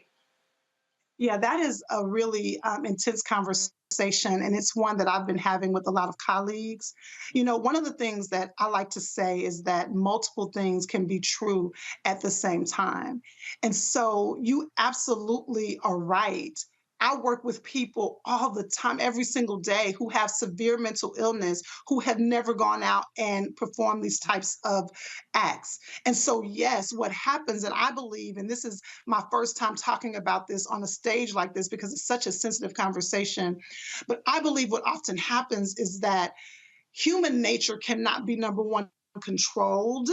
Yeah, that is a really intense conversation, and it's one that I've been having with a lot of colleagues. One of the things that I like to say is that multiple things can be true at the same time. And so you absolutely are right. I work with people all the time, every single day, who have severe mental illness, who have never gone out and performed these types of acts. And so, yes, what happens, and I believe, and this is my first time talking about this on a stage like this because it's such a sensitive conversation, but I believe what often happens is that human nature cannot be, number one, controlled.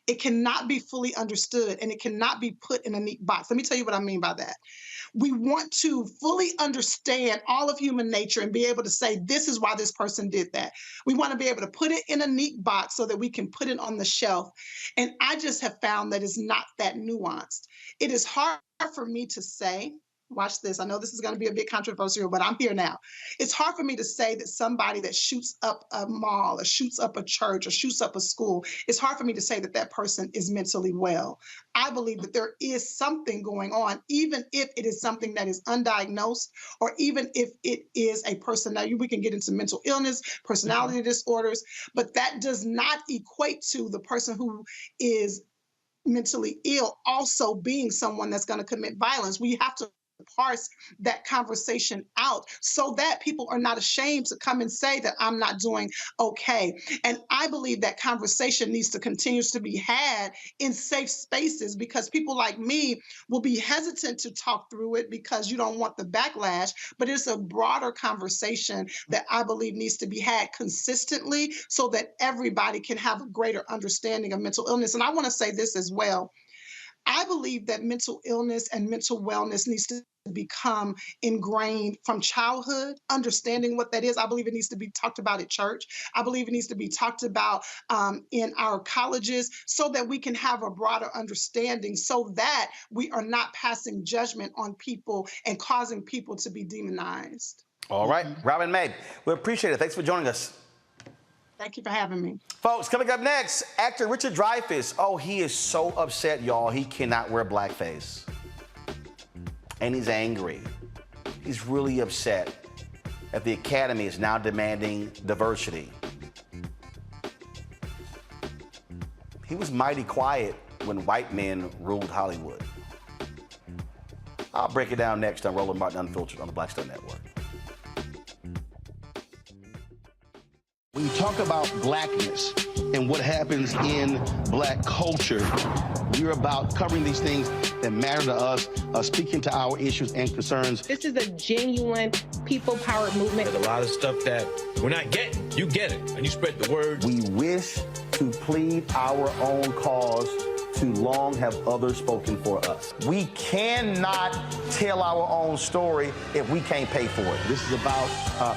It cannot be fully understood, and it cannot be put in a neat box. Let me tell you what I mean by that. We want to fully understand all of human nature and be able to say, this is why this person did that. We want to be able to put it in a neat box so that we can put it on the shelf. And I just have found that it's not that nuanced. It is hard for me to say, watch this, I know this is going to be a bit controversial, but I'm here now. It's hard for me to say that somebody that shoots up a mall or shoots up a church or shoots up a school, it's hard for me to say that that person is mentally well. I believe that there is something going on, even if it is something that is undiagnosed, or even if it is a person. Now, we can get into mental illness, personality disorders, but that does not equate to the person who is mentally ill also being someone that's going to commit violence. We have to parse that conversation out so that people are not ashamed to come and say that I'm not doing okay. And I believe that conversation needs to continue to be had in safe spaces, because people like me will be hesitant to talk through it because you don't want the backlash, but it's a broader conversation that I believe needs to be had consistently so that everybody can have a greater understanding of mental illness. And I want to say this as well. I believe that mental illness and mental wellness needs to become ingrained from childhood, understanding what that is. I believe it needs to be talked about at church. I believe it needs to be talked about in our colleges so that we can have a broader understanding, so that we are not passing judgment on people and causing people to be demonized. All right, Robin May, we appreciate it. Thanks for joining us. Thank you for having me. Folks, coming up next, actor Richard Dreyfuss. Oh, he is so upset, y'all. He cannot wear blackface. And he's angry. He's really upset that the Academy is now demanding diversity. He was mighty quiet when white men ruled Hollywood. I'll break it down next on Roland Martin Unfiltered on the Black Star Network. When you talk about blackness and what happens in black culture, we're about covering these things that matter to us, speaking to our issues and concerns. This is a genuine people-powered movement. There's a lot of stuff that we're not getting. You get it, and you spread the word. We wish to plead our own cause Too long have others spoken for us. We cannot tell our own story if we can't pay for it. This is about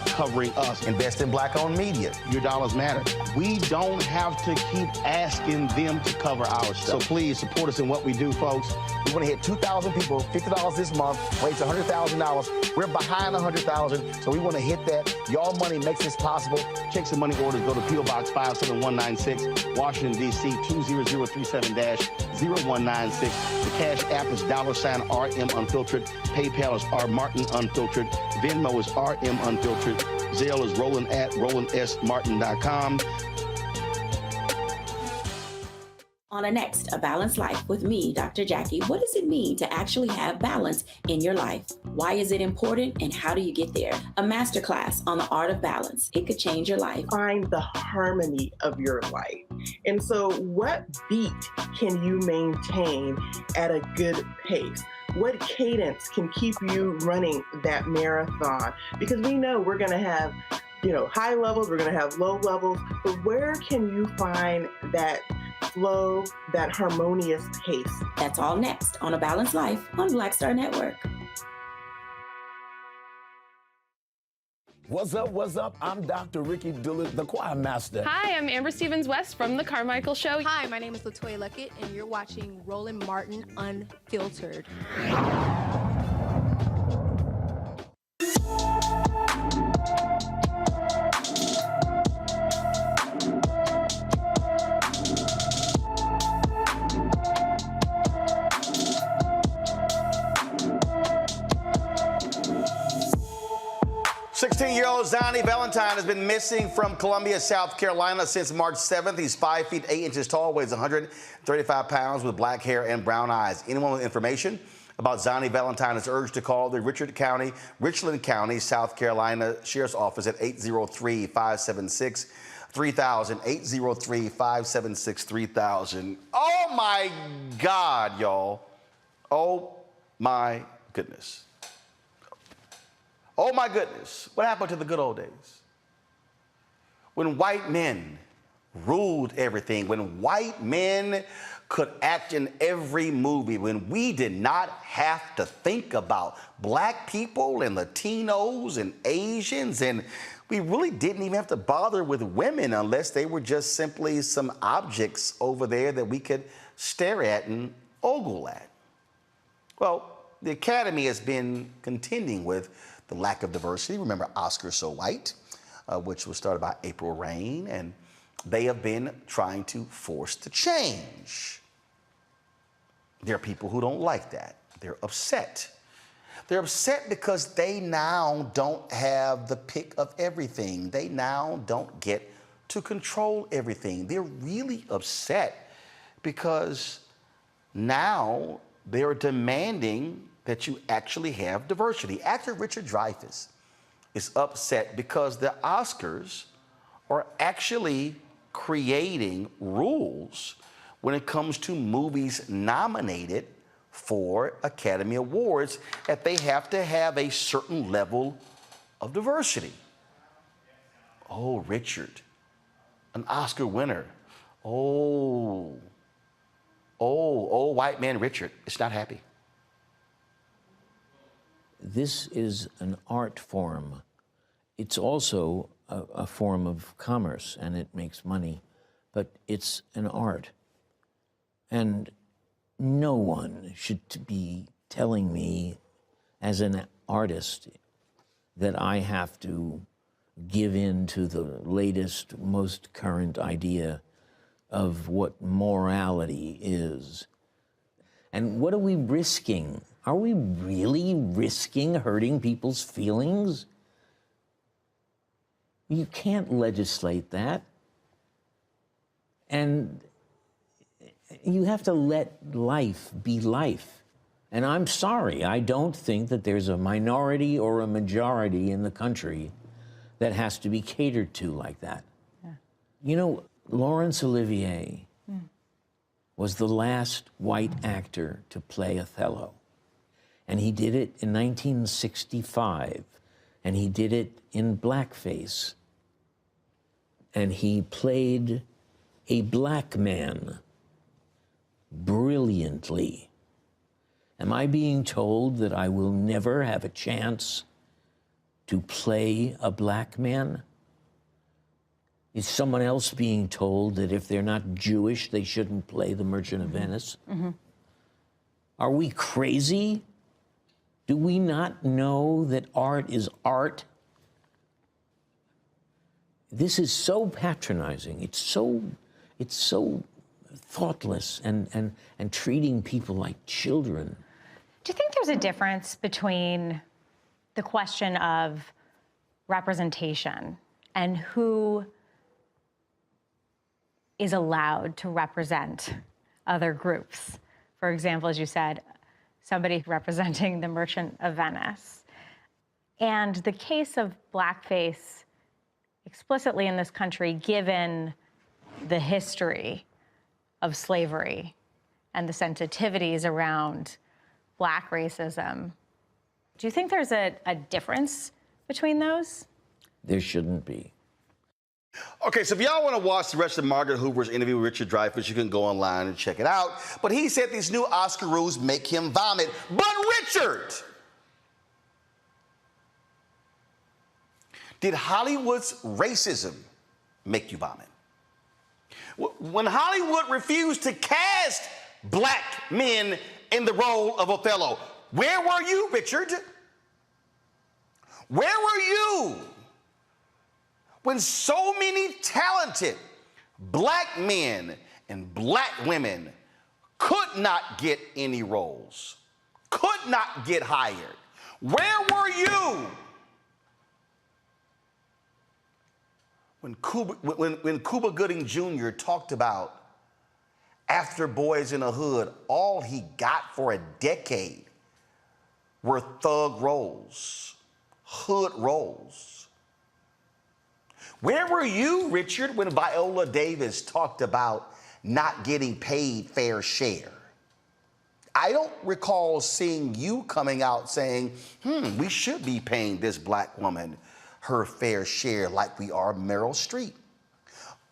covering us. Invest in Black-owned media. Your dollars matter. We don't have to keep asking them to cover our stuff. So please support us in what we do, folks. We want to hit 2,000 people, $50 this month, raise $100,000. We're behind $100,000, so we want to hit that. Y'all money makes this possible. Check some money orders. Go to P.O. Box 57196, Washington, D.C. 20037-0196. The Cash App is $RM Unfiltered. PayPal is R Martin Unfiltered. Venmo is RM Unfiltered. Zelle is Roland at RolandSMartin.com. On a next, A Balanced Life with me, Dr. Jackie. What does it mean to actually have balance in your life? Why is it important and how do you get there? A masterclass on the art of balance. It could change your life. Find the harmony of your life. And so what beat can you maintain at a good pace? What cadence can keep you running that marathon? Because we know we're going to have, high levels, we're going to have low levels, but where can you find that flow, that harmonious pace? That's all next on A Balanced Life on Black Star Network. What's up? What's up? I'm Dr. Ricky Dillard, the choir master. Hi, I'm Amber Stevens-West from The Carmichael Show. Hi, my name is LaToya Luckett, and you're watching Roland Martin Unfiltered. 16-year-old Zani Valentine has been missing from Columbia, South Carolina since March 7th. He's 5 feet 8 inches tall, weighs 135 pounds with black hair and brown eyes. Anyone with information about Zani Valentine is urged to call the Richland County, South Carolina Sheriff's Office at 803-576-3000, 803-576-3000. Oh my God, y'all. Oh my goodness. Oh my goodness, what happened to the good old days? When white men ruled everything, when white men could act in every movie, when we did not have to think about black people and Latinos and Asians, and we really didn't even have to bother with women unless they were just simply some objects over there that we could stare at and ogle at. Well, the Academy has been contending with the lack of diversity. Remember Oscar So White, which was started by April Rain, and they have been trying to force the change. There are people who don't like that. They're upset. They're upset because they now don't have the pick of everything. They now don't get to control everything. They're really upset because now they're demanding that you actually have diversity. Actor Richard Dreyfuss is upset because the Oscars are actually creating rules when it comes to movies nominated for Academy Awards, that they have to have a certain level of diversity. Oh, Richard, an Oscar winner. Oh, white man Richard is not happy. This is an art form. It's also a form of commerce, and it makes money, but it's an art. And no one should be telling me as an artist that I have to give in to the latest, most current idea of what morality is. And what are we risking? Are we really risking hurting people's feelings? You can't legislate that. And you have to let life be life. And I'm sorry, I don't think that there's a minority or a majority in the country that has to be catered to like that. Yeah. You know, Laurence Olivier was the last white actor to play Othello. And he did it in 1965, and he did it in blackface. And he played a black man brilliantly. Am I being told that I will never have a chance to play a black man? Is someone else being told that if they're not Jewish, they shouldn't play The Merchant of Venice? Mm-hmm. Are we crazy? Do we not know that art is art? This is so patronizing. It's so thoughtless and treating people like children. Do you think there's a difference between the question of representation and who is allowed to represent other groups? For example, as you said, somebody representing the Merchant of Venice. And the case of blackface explicitly in this country, given the history of slavery and the sensitivities around Black racism. Do you think there's a difference between those? There shouldn't be. Okay, so if y'all want to watch the rest of Margaret Hoover's interview with Richard Dreyfuss, you can go online and check it out. But he said these new Oscar rules make him vomit. But Richard, did Hollywood's racism make you vomit? When Hollywood refused to cast black men in the role of Othello, where were you, Richard? Where were you when so many talented black men and black women could not get any roles, could not get hired? Where were you when Cuba Gooding Jr. talked about after Boys in the Hood, all he got for a decade were thug roles, hood roles? Where were you, Richard, when Viola Davis talked about not getting paid fair share? I don't recall seeing you coming out saying, we should be paying this black woman her fair share like we are Meryl Streep.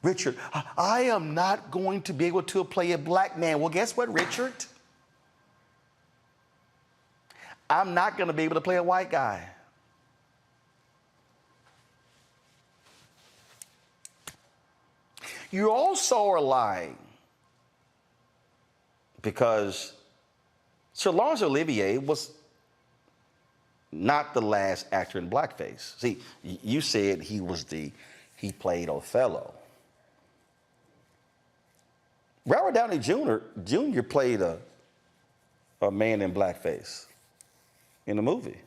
Richard, I am not going to be able to play a black man. Well, guess what, Richard? I'm not going to be able to play a white guy. You also are lying because Sir Laurence Olivier was not the last actor in blackface. See, you said he played Othello. Robert Downey Jr. played a man in blackface in a movie.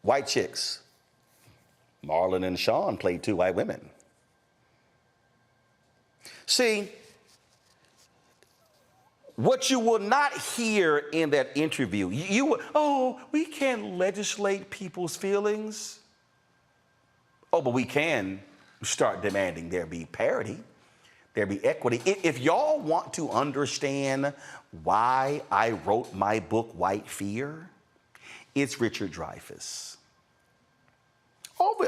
White chicks. Marlon and Sean played two white women. See, what you will not hear in that interview, we can't legislate people's feelings. Oh, but we can start demanding there be parity, there be equity. If y'all want to understand why I wrote my book, White Fear, it's Richard Dreyfuss.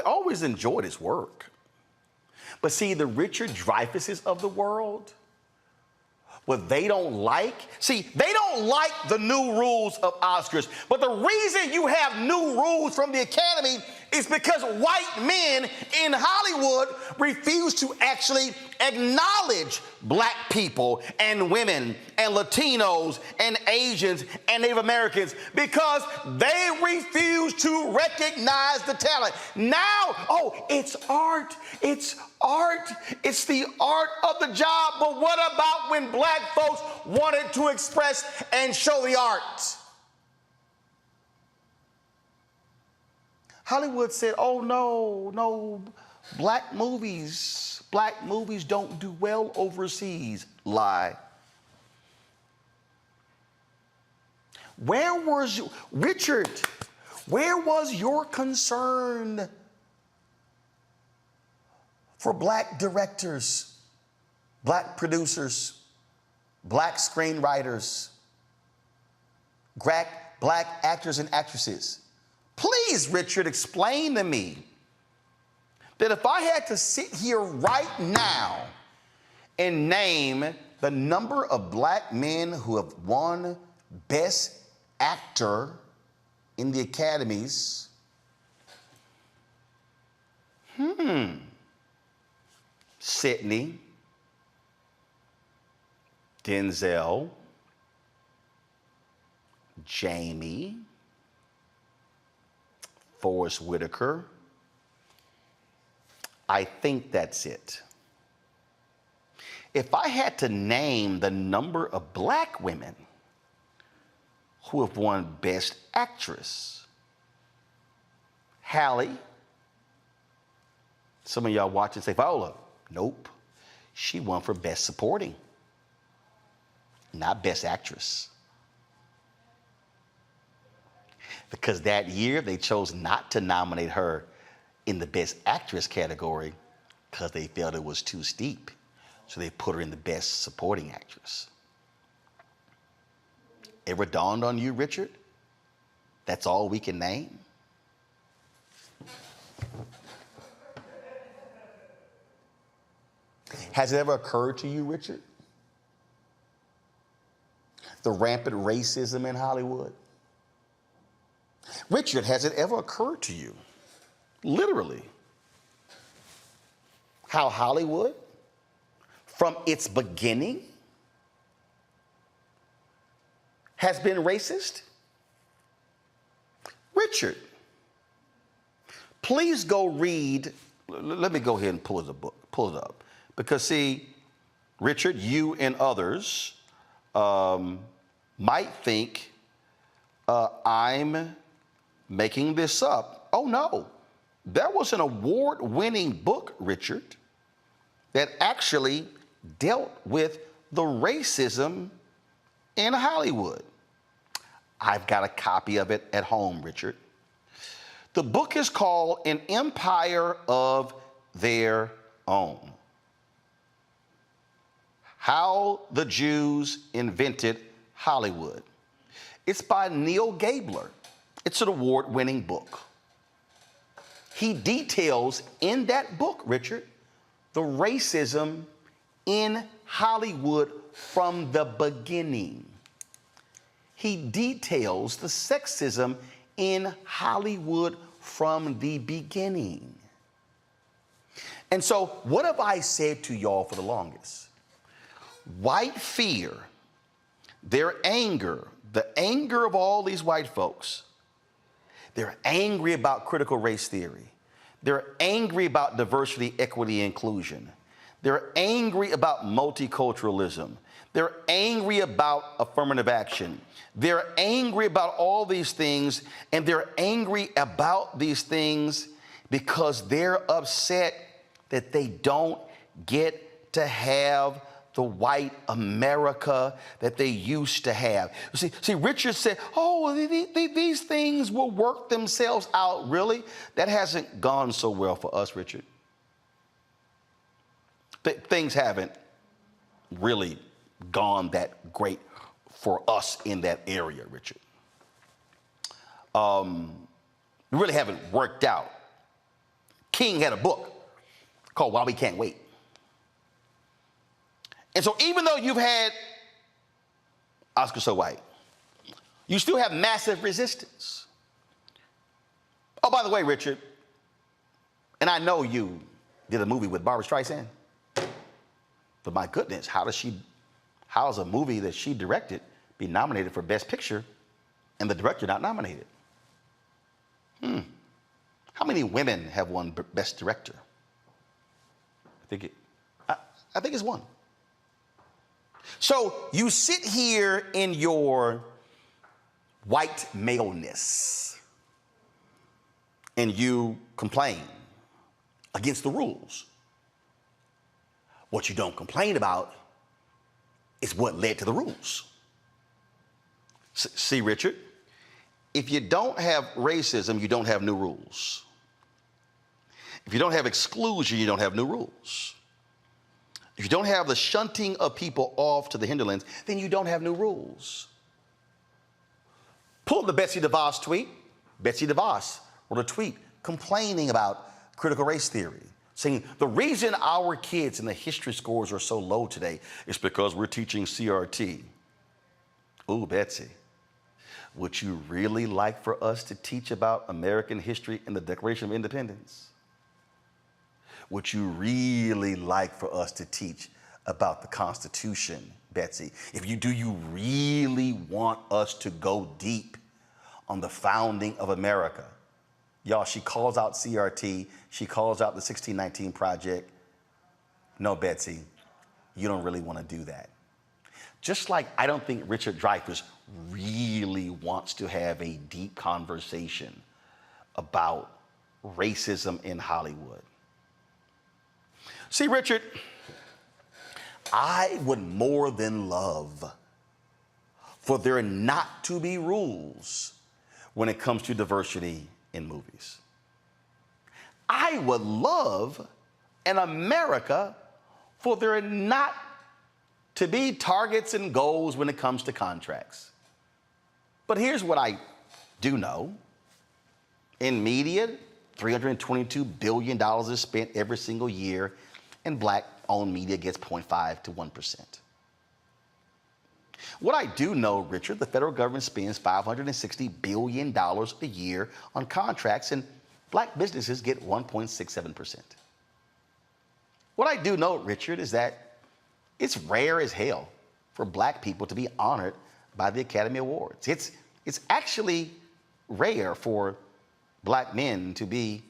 Always enjoyed his work. But see, the Richard Dreyfusses of the world, what they don't like, they don't like the new rules of Oscars. But the reason you have new rules from the Academy is because white men in Hollywood refuse to actually acknowledge black people and women and Latinos and Asians and Native Americans because they refuse to recognize the talent. Now, it's art. It's art. It's the art of the job. But what about when black folks wanted to express and show the art? Hollywood said, oh, no, black movies don't do well overseas. Lie. Where was you, Richard, where was your concern for black directors, black producers, black screenwriters, black actors and actresses? Please, Richard, explain to me that if I had to sit here right now and name the number of black men who have won Best Actor in the Academies. Sydney, Denzel, Jamie, Forrest Whitaker. I think that's it. If I had to name the number of black women who have won Best Actress, Halle. Some of y'all watching say, Viola. Nope. She won for Best Supporting, not Best Actress. Because that year they chose not to nominate her in the Best Actress category because they felt it was too steep. So they put her in the Best Supporting Actress. Ever dawned on you, Richard? That's all we can name? Has it ever occurred to you, Richard? The rampant racism in Hollywood? Richard, has it ever occurred to you, literally, how Hollywood, from its beginning, has been racist? Richard, please go read, let me go ahead and pull it up. Because see, Richard, you and others might think I'm making this up. Oh no, there was an award-winning book, Richard, that actually dealt with the racism in Hollywood. I've got a copy of it at home, Richard. The book is called An Empire of Their Own: How the Jews Invented Hollywood. It's by Neil Gabler. It's an award-winning book. He details in that book, Richard, the racism in Hollywood from the beginning. He details the sexism in Hollywood from the beginning. And so, what have I said to y'all for the longest? White fear, their anger, the anger of all these white folks, they're angry about critical race theory. They're angry about diversity, equity, inclusion. They're angry about multiculturalism. They're angry about affirmative action. They're angry about all these things, and they're angry about these things because they're upset that they don't get to have the white America that they used to have. See, Richard said, oh, these things will work themselves out. Really? That hasn't gone so well for us, Richard. Things haven't really gone that great for us in that area, Richard. We really haven't worked out. King had a book called Why We Can't Wait. And so even though you've had Oscar So White, you still have massive resistance. Oh, by the way, Richard, and I know you did a movie with Barbra Streisand, but my goodness, how does a movie that she directed be nominated for Best Picture and the director not nominated? How many women have won Best Director? I think it's one. So you sit here in your white maleness and you complain against the rules. What you don't complain about is what led to the rules. See, Richard, if you don't have racism, you don't have new rules. If you don't have exclusion, you don't have new rules. If you don't have the shunting of people off to the hinterlands, then you don't have new rules. Pull the Betsy DeVos tweet. Betsy DeVos wrote a tweet complaining about critical race theory, saying the reason our kids in the history scores are so low today is because we're teaching CRT. Ooh, Betsy, would you really like for us to teach about American history and the Declaration of Independence? Would you really like for us to teach about the Constitution, Betsy? If you do, you really want us to go deep on the founding of America? Y'all, she calls out CRT. She calls out the 1619 Project. No, Betsy, you don't really want to do that. Just like I don't think Richard Dreyfuss really wants to have a deep conversation about racism in Hollywood. See, Richard, I would more than love for there not to be rules when it comes to diversity in movies. I would love in America for there not to be targets and goals when it comes to contracts. But here's what I do know. In media, $322 billion is spent every single year, and black-owned media gets 0.5 to 1%. What I do know, Richard, the federal government spends $560 billion a year on contracts, and black businesses get 1.67%. What I do know, Richard, is that it's rare as hell for black people to be honored by the Academy Awards. It's actually rare for black men to be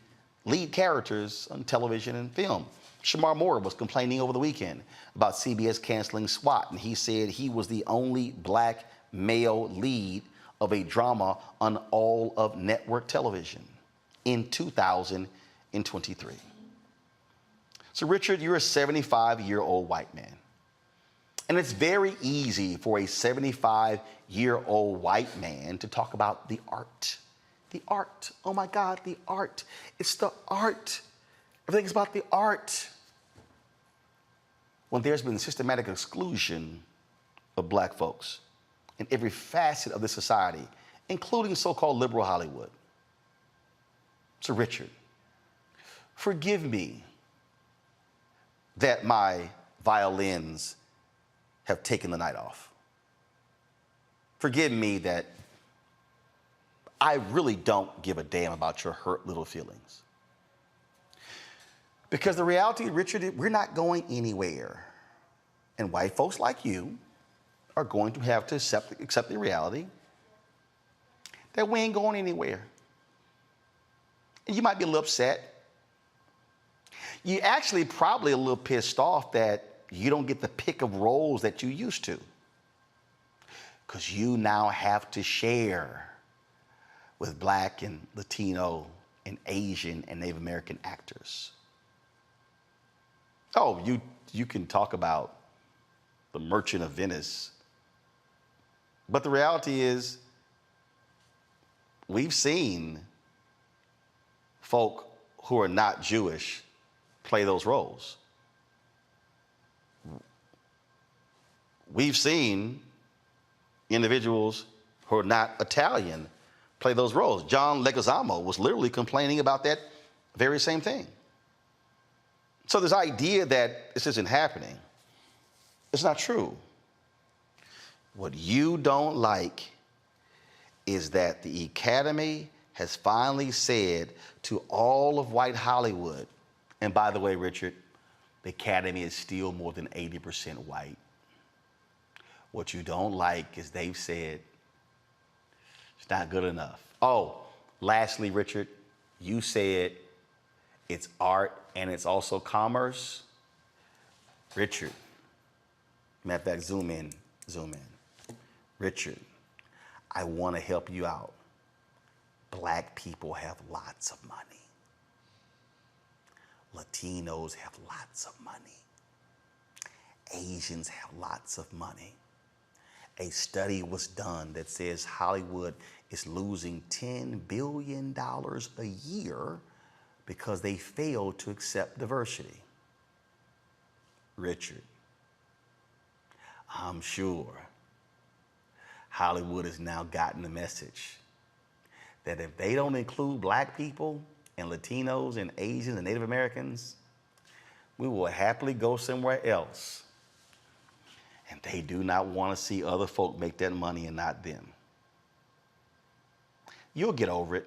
lead characters on television and film. Shamar Moore was complaining over the weekend about CBS canceling SWAT, and he said he was the only black male lead of a drama on all of network television in 2023. So, Richard, you're a 75-year-old white man. And it's very easy for a 75-year-old white man to talk about the art. The art. Oh my God, the art. It's the art. Everything's about the art. When there's been systematic exclusion of black folks in every facet of the society, including so-called liberal Hollywood. So, Richard, forgive me that my violins have taken the night off. Forgive me that I really don't give a damn about your hurt little feelings. Because the reality, Richard, we're not going anywhere. And white folks like you are going to have to accept the reality that we ain't going anywhere. And you might be a little upset. You actually probably a little pissed off that you don't get the pick of roles that you used to. Because you now have to share with black and Latino and Asian and Native American actors. Oh, you can talk about The Merchant of Venice. But the reality is, we've seen folk who are not Jewish play those roles. We've seen individuals who are not Italian play those roles. John Leguizamo was literally complaining about that very same thing. So this idea that this isn't happening, it's not true. What you don't like is that the Academy has finally said to all of white Hollywood, and by the way, Richard, the Academy is still more than 80% white. What you don't like is they've said it's not good enough. Oh, lastly, Richard, you said it's art and it's also commerce. Richard, matter of fact, zoom in. Richard, I want to help you out. Black people have lots of money. Latinos have lots of money. Asians have lots of money. A study was done that says Hollywood is losing $10 billion a year because they failed to accept diversity. Richard, I'm sure Hollywood has now gotten the message that if they don't include black people and Latinos and Asians and Native Americans we will happily go somewhere else. And they do not want to see other folk make that money and not them. You'll get over it,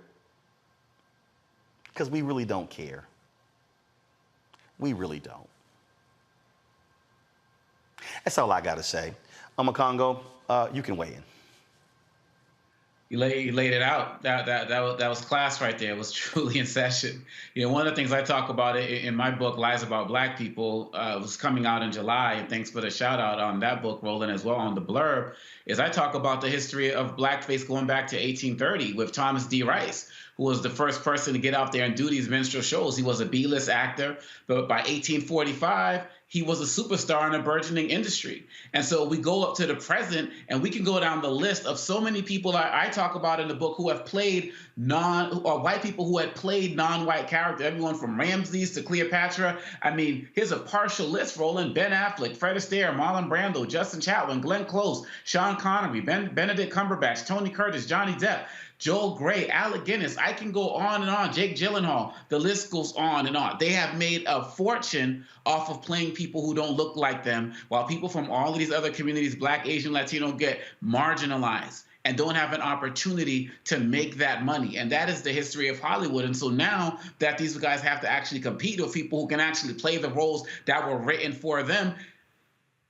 because we really don't care. We really don't. That's all I got to say. Congo, you can weigh in. You laid it out. That was class right there. It was truly in session. One of the things I talk about in my book, Lies About Black People, was coming out in July, and thanks for the shout out on that book, Roland, as well, on the blurb, is I talk about the history of blackface going back to 1830 with Thomas D. Rice, who was the first person to get out there and do these minstrel shows. He was a B-list actor, but by 1845, he was a superstar in a burgeoning industry. And so we go up to the present, and we can go down the list of so many people I talk about in the book who have played white people who had played non-white characters, everyone from Ramses to Cleopatra. I mean, here's a partial list, Roland. Ben Affleck, Fred Astaire, Marlon Brando, Justin Chatwin, Glenn Close, Sean Connery, Benedict Cumberbatch, Tony Curtis, Johnny Depp, Joel Grey, Alec Guinness. I can go on and on. Jake Gyllenhaal. The list goes on and on. They have made a fortune off of playing people who don't look like them, while people from all of these other communities, Black, Asian, Latino, get marginalized and don't have an opportunity to make that money. And that is the history of Hollywood. And so now that these guys have to actually compete with people who can actually play the roles that were written for them,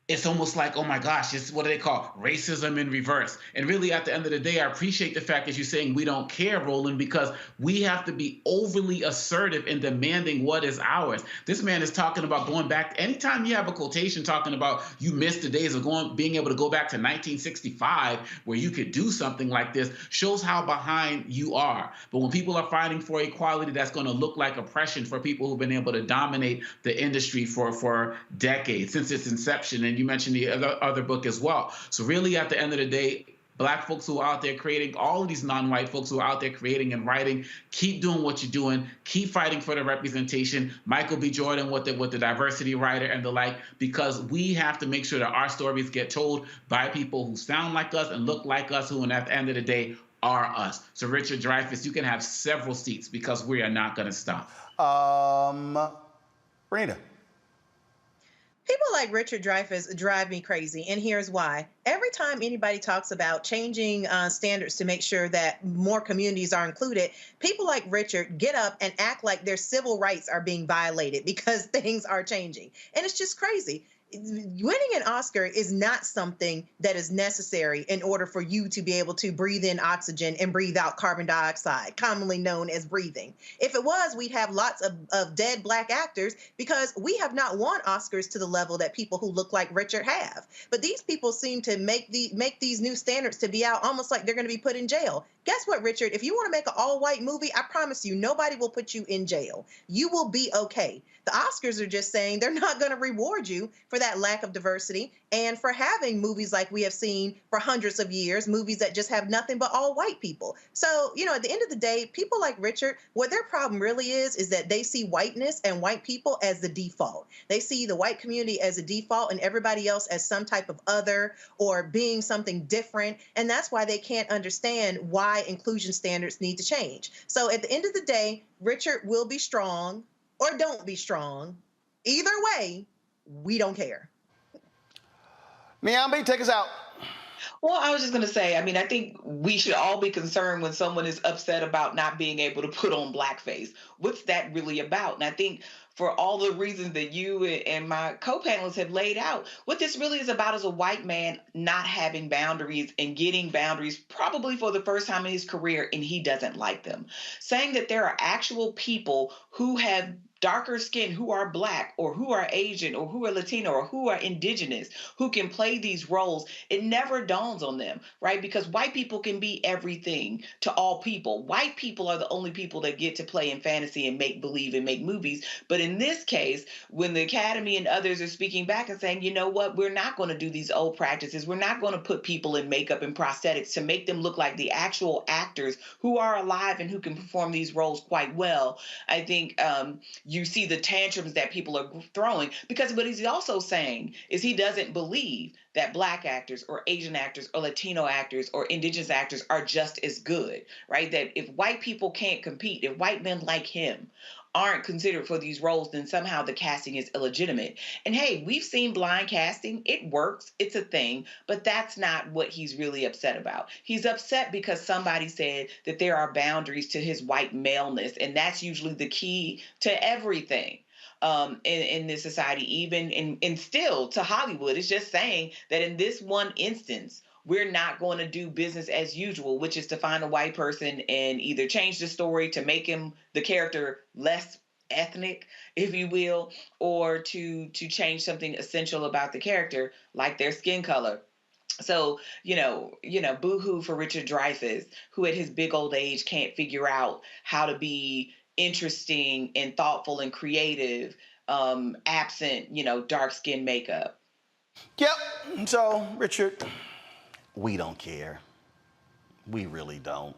it's almost like, oh my gosh, it's what do they call racism in reverse. And really, at the end of the day, I appreciate the fact that you're saying we don't care, Roland, because we have to be overly assertive in demanding what is ours. This man is talking about going back. Anytime you have a quotation talking about you missed the days of being able to go back to 1965, where you could do something like this, shows how behind you are. But when people are fighting for equality, that's going to look like oppression for people who've been able to dominate the industry for decades, since its inception. And you mentioned the other book as well. So really, at the end of the day, Black folks who are out there creating, all of these non-white folks who are out there creating and writing, keep doing what you're doing, keep fighting for the representation. Michael B. Jordan with the diversity writer and the like, because we have to make sure that our stories get told by people who sound like us and look like us, who, and at the end of the day, are us. So Richard Dreyfuss, you can have several seats, because we are not going to stop. Brenda. People like Richard Dreyfuss drive me crazy, and here's why. Every time anybody talks about changing standards to make sure that more communities are included, people like Richard get up and act like their civil rights are being violated because things are changing. And it's just crazy. Winning an Oscar is not something that is necessary in order for you to be able to breathe in oxygen and breathe out carbon dioxide, commonly known as breathing. If it was, we'd have lots of dead Black actors, because we have not won Oscars to the level that people who look like Richard have. But these people seem to make these new standards to be out almost like they're going to be put in jail. Guess what, Richard? If you want to make an all-white movie, I promise you, nobody will put you in jail. You will be okay. The Oscars are just saying they're not going to reward you for that lack of diversity and for having movies like we have seen for hundreds of years, movies that just have nothing but all white people. So, at the end of the day, people like Richard, what their problem really is that they see whiteness and white people as the default. They see the white community as a default and everybody else as some type of other or being something different. And that's why they can't understand why inclusion standards need to change. So at the end of the day, Richard will be strong or don't be strong. Either way, we don't care. Miambi, take us out. Well, I was just going to say, I think we should all be concerned when someone is upset about not being able to put on blackface. What's that really about? And I think for all the reasons that you and my co-panelists have laid out, what this really is about is a white man not having boundaries and getting boundaries probably for the first time in his career, and he doesn't like them. Saying that there are actual people who have darker skin, who are Black or who are Asian or who are Latino or who are indigenous, who can play these roles, it never dawns on them, right? Because white people can be everything to all people. White people are the only people that get to play in fantasy and make believe and make movies. But in this case, when the Academy and others are speaking back and saying, you know what, we're not going to do these old practices. We're not going to put people in makeup and prosthetics to make them look like the actual actors who are alive and who can perform these roles quite well. I think you see the tantrums that people are throwing, because what he's also saying is he doesn't believe that Black actors or Asian actors or Latino actors or indigenous actors are just as good, right? That if white people can't compete, if white men like him aren't considered for these roles, then somehow the casting is illegitimate. And hey, we've seen blind casting. It works. It's a thing. But that's not what he's really upset about. He's upset because somebody said that there are boundaries to his white maleness, and that's usually the key to everything. In this society, even and still to Hollywood. It's just saying that in this one instance, we're not going to do business as usual, which is to find a white person and either change the story to make him, the character, less ethnic, if you will, or to change something essential about the character, like their skin color. So, boo-hoo for Richard Dreyfuss, who at his big old age can't figure out how to be interesting and thoughtful and creative, absent, dark skin makeup. Yep. So, Richard, we don't care. We really don't.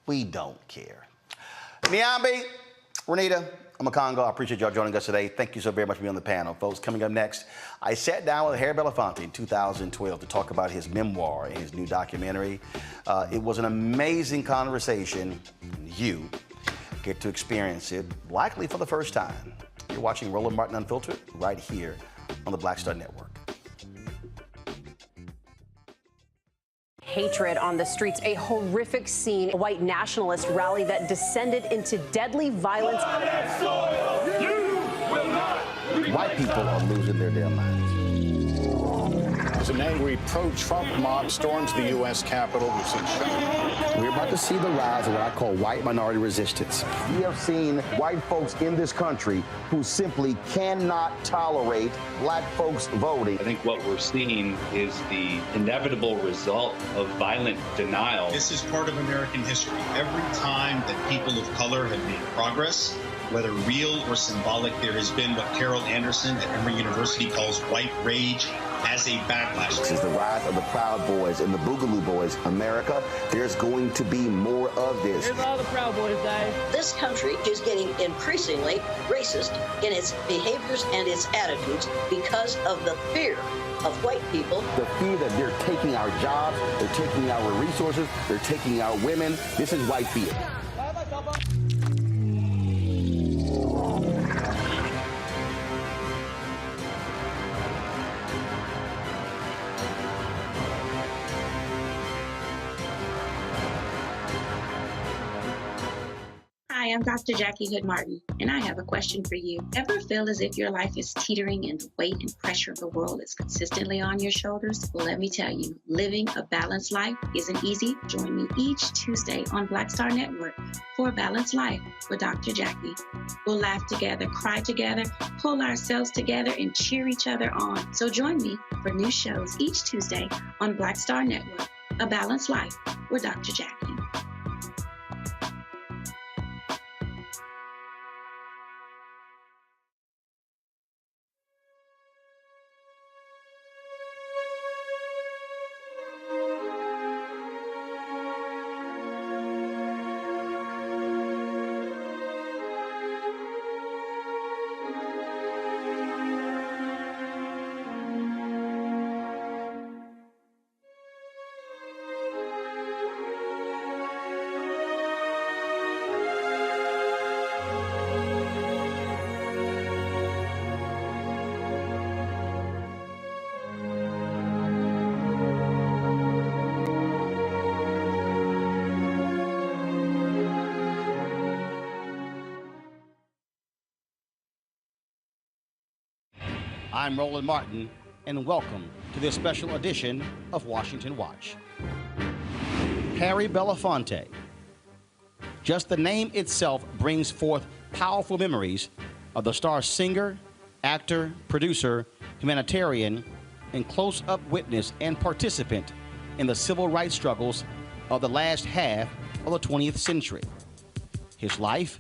We don't care. Niambi, Renita, Amakongo, I appreciate y'all joining us today. Thank you so very much for being on the panel. Folks, coming up next, I sat down with Harry Belafonte in 2012 to talk about his memoir and his new documentary. It was an amazing conversation. You get to experience it, likely for the first time. You're watching Roland Martin Unfiltered right here on the Black Star Network. Hatred on the streets, a horrific scene, a white nationalist rally that descended into deadly violence. White people are losing their damn minds. As an angry pro-Trump mob storms the U.S. Capitol, we've seen shooting. We're about to see the rise of what I call white minority resistance. We have seen white folks in this country who simply cannot tolerate black folks voting. I think what we're seeing is the inevitable result of violent denial. This is part of American history. Every time that people of color have made progress, whether real or symbolic, there has been what Carol Anderson at Emory University calls white rage as a backlash. This is the rise of the Proud Boys and the Boogaloo Boys. America, there's going to be more of this. Here's all the Proud Boys, guys. This country is getting increasingly racist in its behaviors and its attitudes because of the fear of white people. The fear that they're taking our jobs, they're taking our resources, they're taking our women. This is white fear. Hi, I'm Dr. Jackie Hood Martin, and I have a question for you. Ever feel as if your life is teetering and the weight and pressure of the world is consistently on your shoulders? Well, let me tell you, living a balanced life isn't easy. Join me each Tuesday on Black Star Network for A Balanced Life with Dr. Jackie. We'll laugh together, cry together, pull ourselves together, and cheer each other on. So join me for new shows each Tuesday on Black Star Network, A Balanced Life with Dr. Jackie. I'm Roland Martin, and welcome to this special edition of Washington Watch. Harry Belafonte. Just the name itself brings forth powerful memories of the star's singer, actor, producer, humanitarian, and close-up witness and participant in the civil rights struggles of the last half of the 20th century. His life,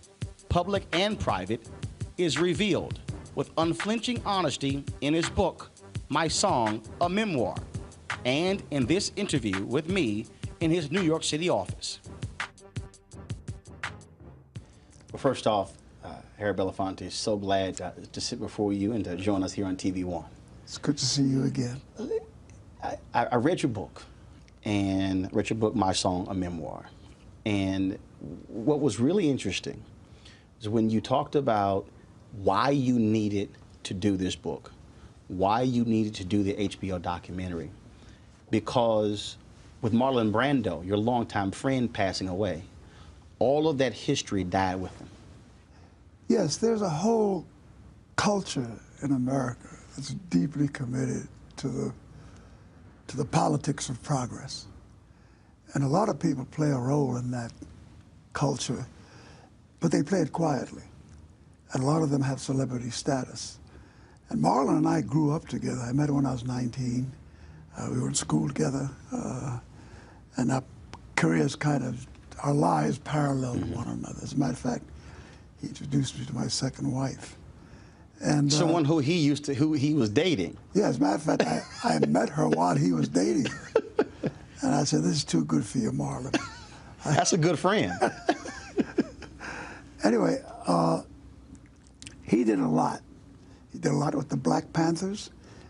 public and private, is revealed with unflinching honesty in his book, My Song, A Memoir, and in this interview with me in his New York City office. Well, first off, Harry Belafonte is so glad to sit before you and to join us here on TV One. It's good to see you again. I read your book, My Song, A Memoir. And what was really interesting When you talked about why you needed to do this book, why you needed to do the HBO documentary, because with Marlon Brando, your longtime friend, passing away, all of that history died with him. Yes, there's a whole culture in America that's deeply committed to the politics of progress. And a lot of people play a role in that culture, but they play it quietly. And a lot of them have celebrity status. And Marlon and I grew up together. I met him when I was 19. We were in school together. And our careers our lives paralleled one another. As a matter of fact, he introduced me to my second wife. And someone who he was dating. Yeah, as a matter of fact, I met her while he was dating her. And I said, this is too good for you, Marlon. That's a good friend. Anyway, he did a lot. He did a lot with the Black Panthers.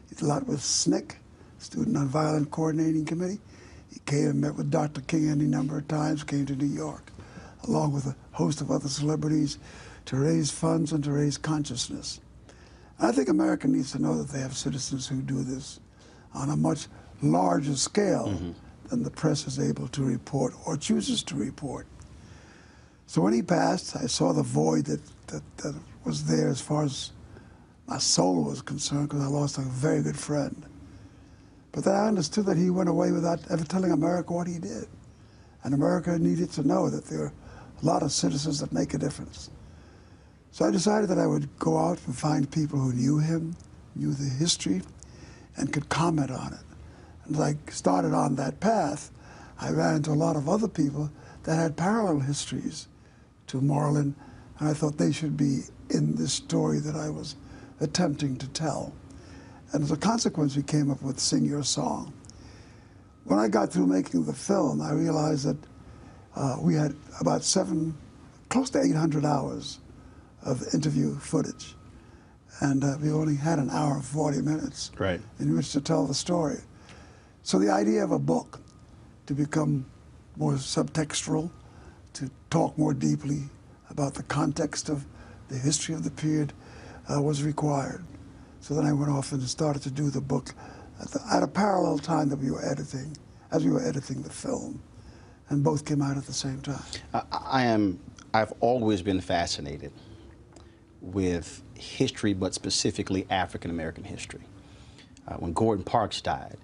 He did a lot with SNCC, Student Nonviolent Coordinating Committee. He came and met with Dr. King any number of times, came to New York, along with a host of other celebrities, to raise funds and to raise consciousness. I think America needs to know that they have citizens who do this on a much larger scale than the press is able to report or chooses to report. So when he passed, I saw the void that was there as far as my soul was concerned, because I lost a very good friend. But then I understood that he went away without ever telling America what he did. And America needed to know that there are a lot of citizens that make a difference. So I decided that I would go out and find people who knew him, knew the history, and could comment on it. And as I started on that path, I ran into a lot of other people that had parallel histories to Marlon, and I thought they should be in this story that I was attempting to tell. And as a consequence, we came up with Sing Your Song. When I got through making the film, I realized that we had about close to 800 hours of interview footage. And we only had an hour and 40 minutes in which to tell the story. So the idea of a book, to become more subtextual, to talk more deeply about the context of the history of the period, was required. So then I went off and started to do the book at a parallel time that we were editing, as we were editing the film. And both came out at the same time. I've always been fascinated with history, but specifically African-American history. When Gordon Parks died,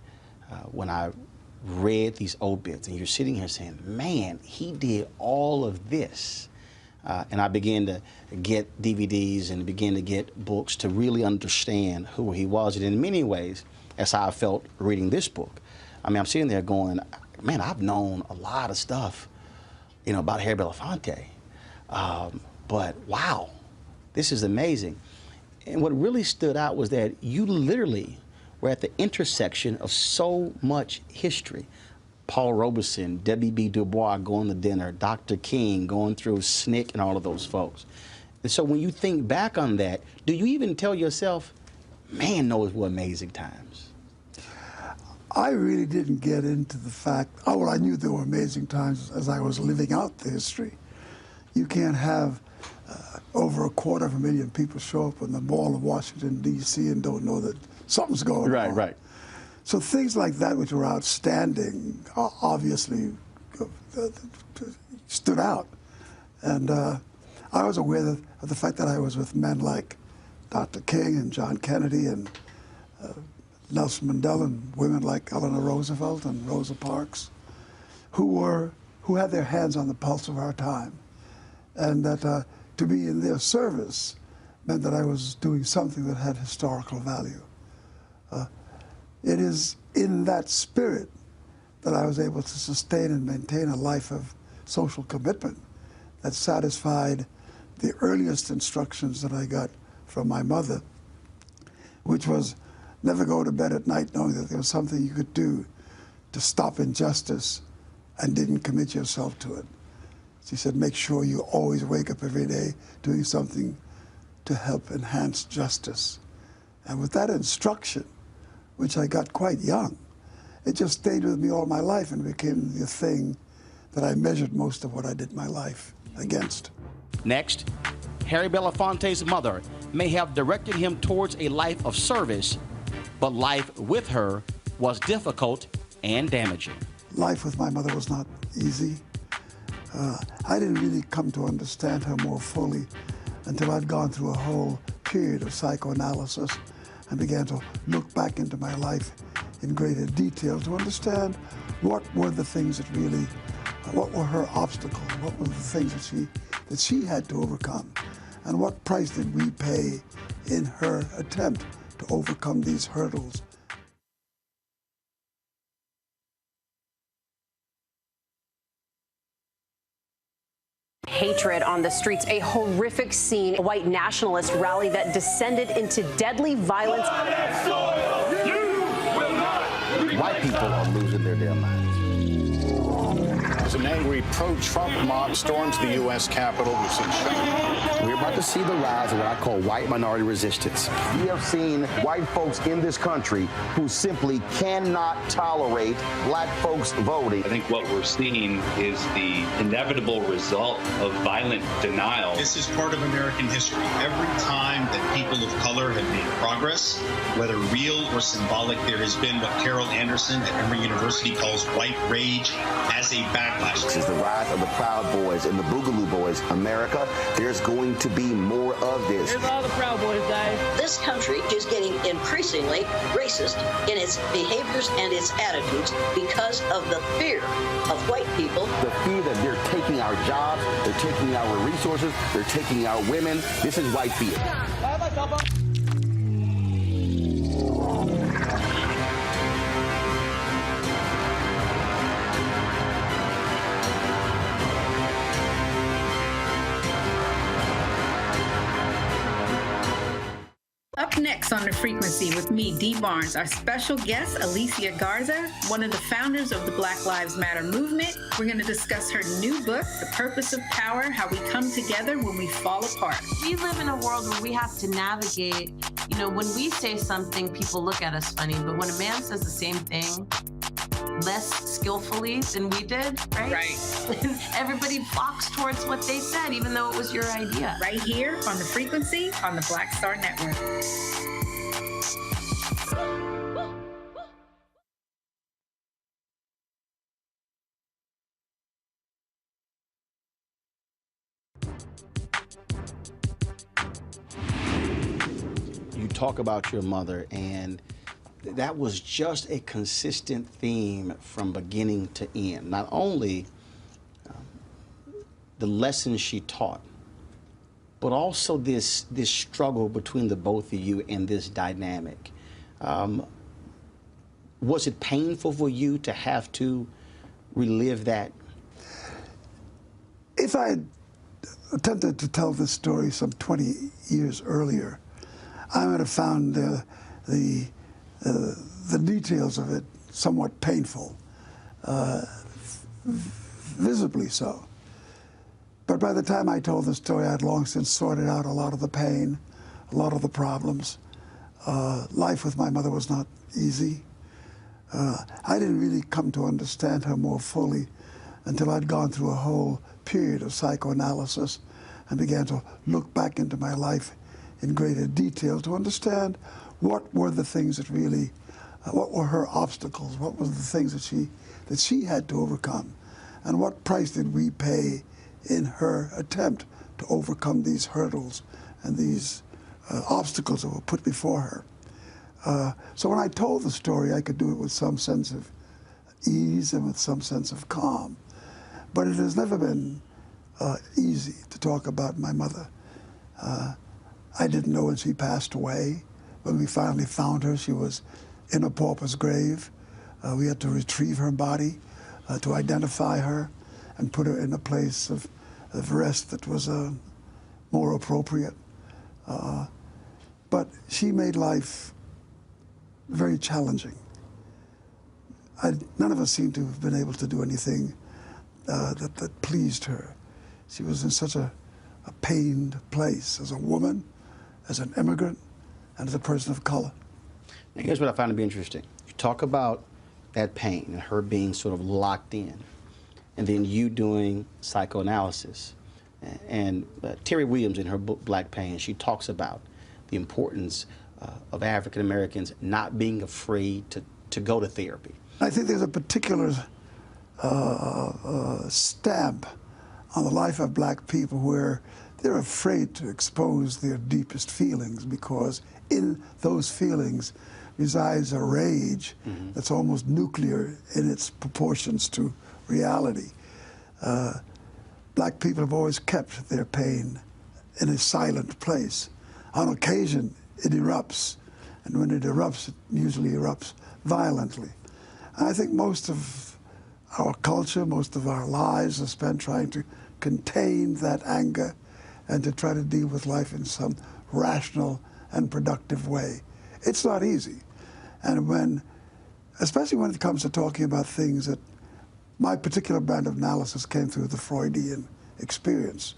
when I read these obits, and you're sitting here saying, man, he did all of this. And I began to get DVDs and began to get books to really understand who he was. And in many ways, that's how I felt reading this book. I mean, I'm sitting there going, man, I've known a lot of stuff, about Harry Belafonte. But wow, this is amazing. And what really stood out was that you literally were at the intersection of so much history. Paul Robeson, W.B. Du Bois going to dinner, Dr. King going through SNCC and all of those folks. And so when you think back on that, do you even tell yourself, man, those were amazing times? I really didn't get into the fact, I knew there were amazing times as I was living out the history. You can't have over 250,000 people show up in the Mall of Washington, D.C. and don't know that something's going on. Right. So things like that, which were outstanding, obviously stood out. And I was aware of the fact that I was with men like Dr. King and John Kennedy and Nelson Mandela, and women like Eleanor Roosevelt and Rosa Parks, who had their hands on the pulse of our time. And that to be in their service meant that I was doing something that had historical value. It is in that spirit that I was able to sustain and maintain a life of social commitment that satisfied the earliest instructions that I got from my mother, which was never go to bed at night knowing that there was something you could do to stop injustice and didn't commit yourself to it. She said, make sure you always wake up every day doing something to help enhance justice. And with that instruction, which I got quite young, it just stayed with me all my life and became the thing that I measured most of what I did my life against. Next, Harry Belafonte's mother may have directed him towards a life of service, but life with her was difficult and damaging. Life with my mother was not easy. I didn't really come to understand her more fully until I'd gone through a whole period of psychoanalysis and began to look back into my life in greater detail to understand what were the things that really, what were her obstacles, what were the things that she had to overcome, and what price did we pay in her attempt to overcome these hurdles. Hatred on the streets, a horrific scene, a white nationalist rally that descended into deadly violence. White people are losing their damn minds. As an angry pro-Trump mob storms the U.S. Capitol, we've seen shooting. We're about to see the rise of what I call white minority resistance. We have seen white folks in this country who simply cannot tolerate black folks voting. I think what we're seeing is the inevitable result of violent denial. This is part of American history. Every time that people of color have made progress, whether real or symbolic, there has been what Carol Anderson at Emory University calls white rage as a backlash. This is the rise of the Proud Boys and the Boogaloo Boys. America, there's going to be more of this. Here's all the Proud Boys, guys. This country is getting increasingly racist in its behaviors and its attitudes because of the fear of white people. The fear that they're taking our jobs, they're taking our resources, they're taking our women. This is white fear. Up next on The Frequency with me, Dee Barnes, our special guest, Alicia Garza, one of the founders of the Black Lives Matter movement. We're going to discuss her new book, The Purpose of Power, How We Come Together When We Fall Apart. We live in a world where we have to navigate, when we say something, people look at us funny, but when a man says the same thing less skillfully than we did, right? Everybody flocks towards what they said, even though it was your idea. Right here on The Frequency on the Black Star Network. You talk about your mother, and that was just a consistent theme from beginning to end. Not only the lessons she taught, but also this struggle between the both of you and this dynamic. Was it painful for you to have to relive that? If I had attempted to tell this story some 20 years earlier, I would have found the details of it somewhat painful, visibly so. But by the time I told the story, I had long since sorted out a lot of the pain, a lot of the problems. Life with my mother was not easy. I didn't really come to understand her more fully until I'd gone through a whole period of psychoanalysis and began to look back into my life in greater detail to understand what were the things that really, what were her obstacles, what were the things that she had to overcome, and what price did we pay in her attempt to overcome these hurdles and these obstacles that were put before her. So when I told the story, I could do it with some sense of ease and with some sense of calm. But it has never been easy to talk about my mother. I didn't know when she passed away. When we finally found her, she was in a pauper's grave. We had to retrieve her body to identify her and put her in a place of rest that was more appropriate. But she made life very challenging. None of us seemed to have been able to do anything that pleased her. She was in such a pained place as a woman, as an immigrant, and as a person of color. Now, here's what I found to be interesting. You talk about that pain and her being sort of locked in, and then you doing psychoanalysis. And Terry Williams, in her book Black Pain, she talks about the importance of African Americans not being afraid to go to therapy. I think there's a particular stamp on the life of black people where they're afraid to expose their deepest feelings, because in those feelings resides a rage that's almost nuclear in its proportions to reality. Black people have always kept their pain in a silent place. On occasion, it erupts, and when it erupts, it usually erupts violently. And I think most of our culture, most of our lives are spent trying to contain that anger and to try to deal with life in some rational and productive way. It's not easy. And especially when it comes to talking about things that my particular brand of analysis came through the Freudian experience.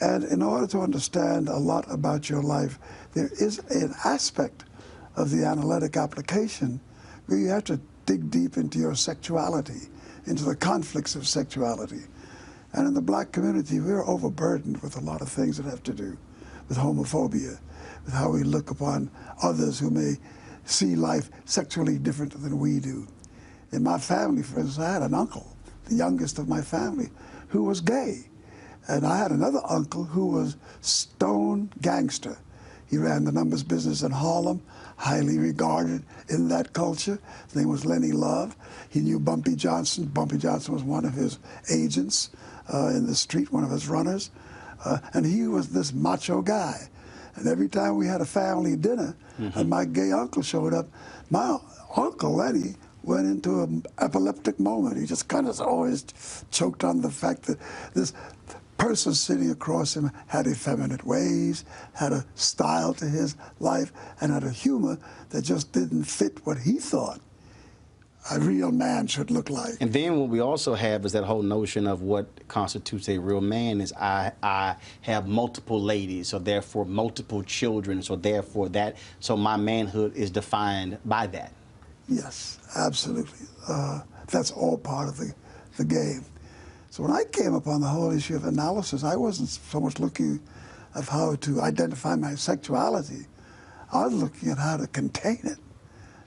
And in order to understand a lot about your life, there is an aspect of the analytic application where you have to dig deep into your sexuality, into the conflicts of sexuality. And in the black community, we're overburdened with a lot of things that have to do with homophobia, with how we look upon others who may see life sexually different than we do. In my family, for instance, I had an uncle, the youngest of my family, who was gay. And I had another uncle who was stone gangster. He ran the numbers business in Harlem, highly regarded in that culture. His name was Lenny Love. He knew Bumpy Johnson. Bumpy Johnson was one of his agents in the street, one of his runners. And he was this macho guy. And every time we had a family dinner and my gay uncle showed up, my uncle Lenny went into an epileptic moment. He just kind of always choked on the fact that this person sitting across him had effeminate ways, had a style to his life, and had a humor that just didn't fit what he thought a real man should look like. And then what we also have is that whole notion of what constitutes a real man is I have multiple ladies, so therefore multiple children, so therefore so my manhood is defined by that. Yes, absolutely. That's all part of the game. So when I came upon the whole issue of analysis, I wasn't so much looking at how to identify my sexuality. I was looking at how to contain it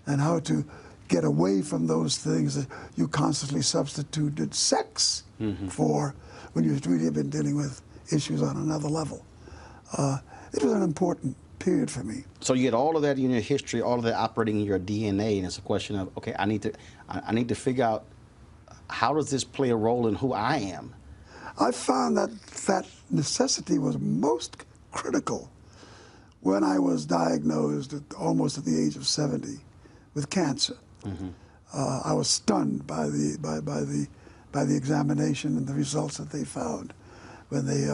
and how to get away from those things that you constantly substituted sex for when you've really been dealing with issues on another level. It was an important period for me. So you get all of that in your history, all of that operating in your DNA, and it's a question of, okay, I need to figure out, how does this play a role in who I am? I found that necessity was most critical when I was diagnosed almost at the age of 70 with cancer. I was stunned by the examination and the results that they found when they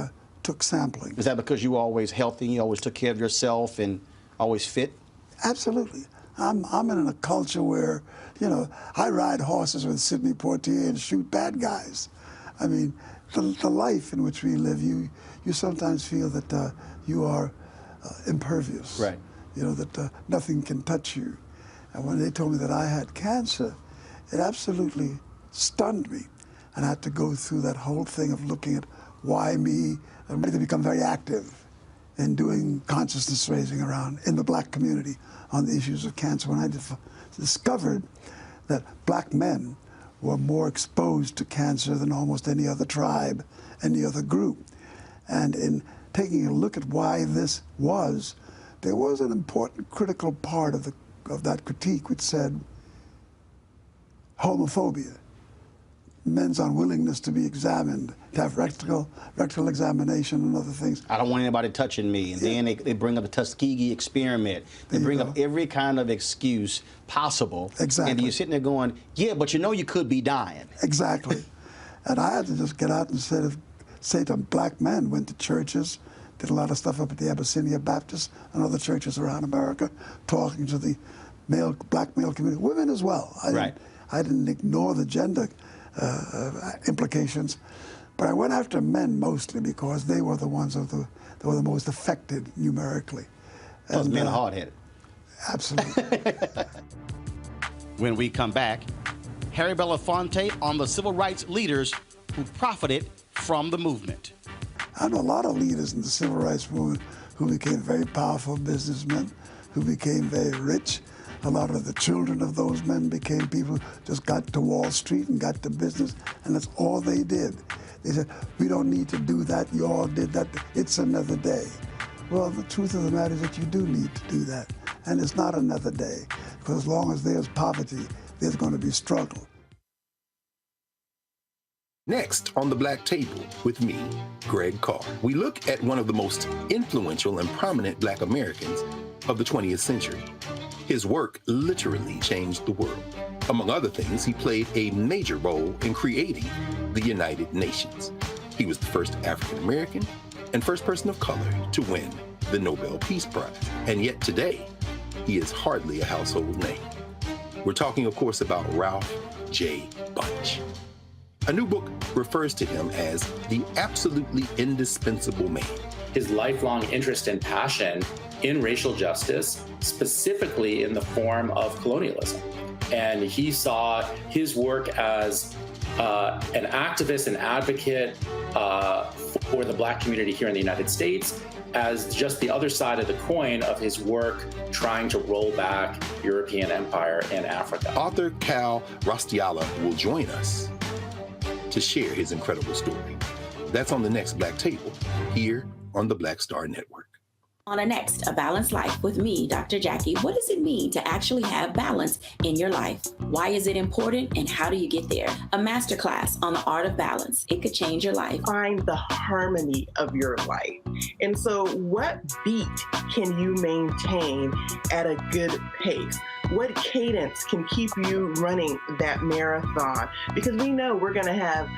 took sampling. Is that because you were always healthy, you always took care of yourself and always fit? Absolutely. I'm in a culture where, you know, I ride horses with Sidney Poitier and shoot bad guys. I mean, the life in which we live, you sometimes feel that you are impervious. Right. You know, that nothing can touch you. And when they told me that I had cancer, it absolutely stunned me. And I had to go through that whole thing of looking at why me, and to become very active in doing consciousness raising around in the black community on the issues of cancer. When I discovered that black men were more exposed to cancer than almost any other tribe, any other group. And in taking a look at why this was, there was an important critical part of that critique which said homophobia, men's unwillingness to be examined, to have rectal examination and other things. I don't want anybody touching me. And then they bring up the Tuskegee experiment. They bring up every kind of excuse possible. Exactly. And you're sitting there going, yeah, but you know you could be dying. Exactly. And I had to just get out and say to black men, went to churches, did a lot of stuff up at the Abyssinia Baptist and other churches around America, talking to the black male community, women as well. I didn't ignore the gender implications, but I went after men mostly because they were the ones that were the most affected numerically. Those men are hard-headed. Absolutely. When we come back, Harry Belafonte on the civil rights leaders who profited from the movement. I know a lot of leaders in the civil rights movement who became very powerful businessmen, who became very rich. A lot of the children of those men became people who just got to Wall Street and got to business, and that's all they did. They said, we don't need to do that, you all did that, it's another day. Well, the truth of the matter is that you do need to do that, and it's not another day, because as long as there's poverty, there's going to be struggle. Next on The Black Table with me, Greg Carr, we look at one of the most influential and prominent Black Americans of the 20th century. His work literally changed the world. Among other things, he played a major role in creating the United Nations. He was the first African American and first person of color to win the Nobel Peace Prize. And yet today, he is hardly a household name. We're talking, of course, about Ralph J. Bunche. A new book refers to him as the absolutely indispensable man. His lifelong interest and passion in racial justice, specifically in the form of colonialism. And he saw his work as an activist and advocate for the Black community here in the United States as just the other side of the coin of his work trying to roll back European empire in Africa. Author Cal Rostiala will join us to share his incredible story. That's on the next Black Table here on the Black Star Network. On a next, A Balanced Life with me, Dr. Jackie. What does it mean to actually have balance in your life? Why is it important and how do you get there? A masterclass on the art of balance. It could change your life. Find the harmony of your life. And so what beat can you maintain at a good pace? What cadence can keep you running that marathon? Because we know we're going to have,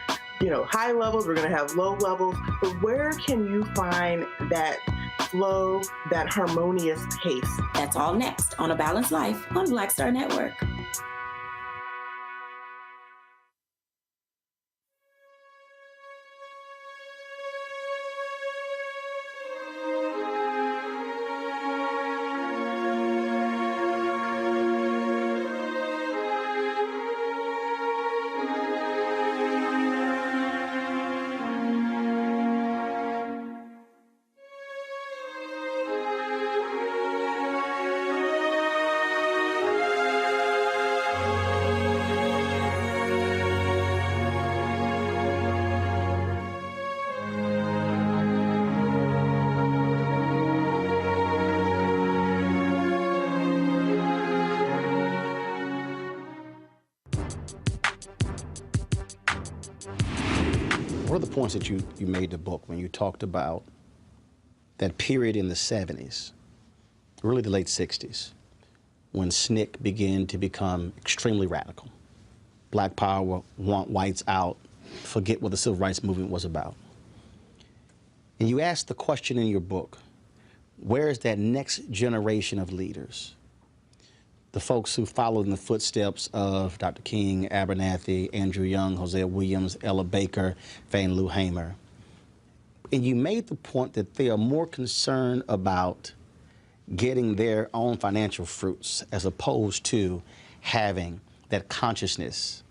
high levels, we're going to have low levels, but where can you find that flow, that harmonious pace? That's all next on A Balanced Life on Black Star Network. One of the points that you made in the book when you talked about that period in the 70s, really the late 60s, when SNCC began to become extremely radical. Black power, want whites out, forget what the civil rights movement was about. And you asked the question in your book, where is that next generation of leaders? The folks who followed in the footsteps of Dr. King, Abernathy, Andrew Young, Hosea Williams, Ella Baker, Fannie Lou Hamer. And you made the point that they are more concerned about getting their own financial fruits as opposed to having that consciousness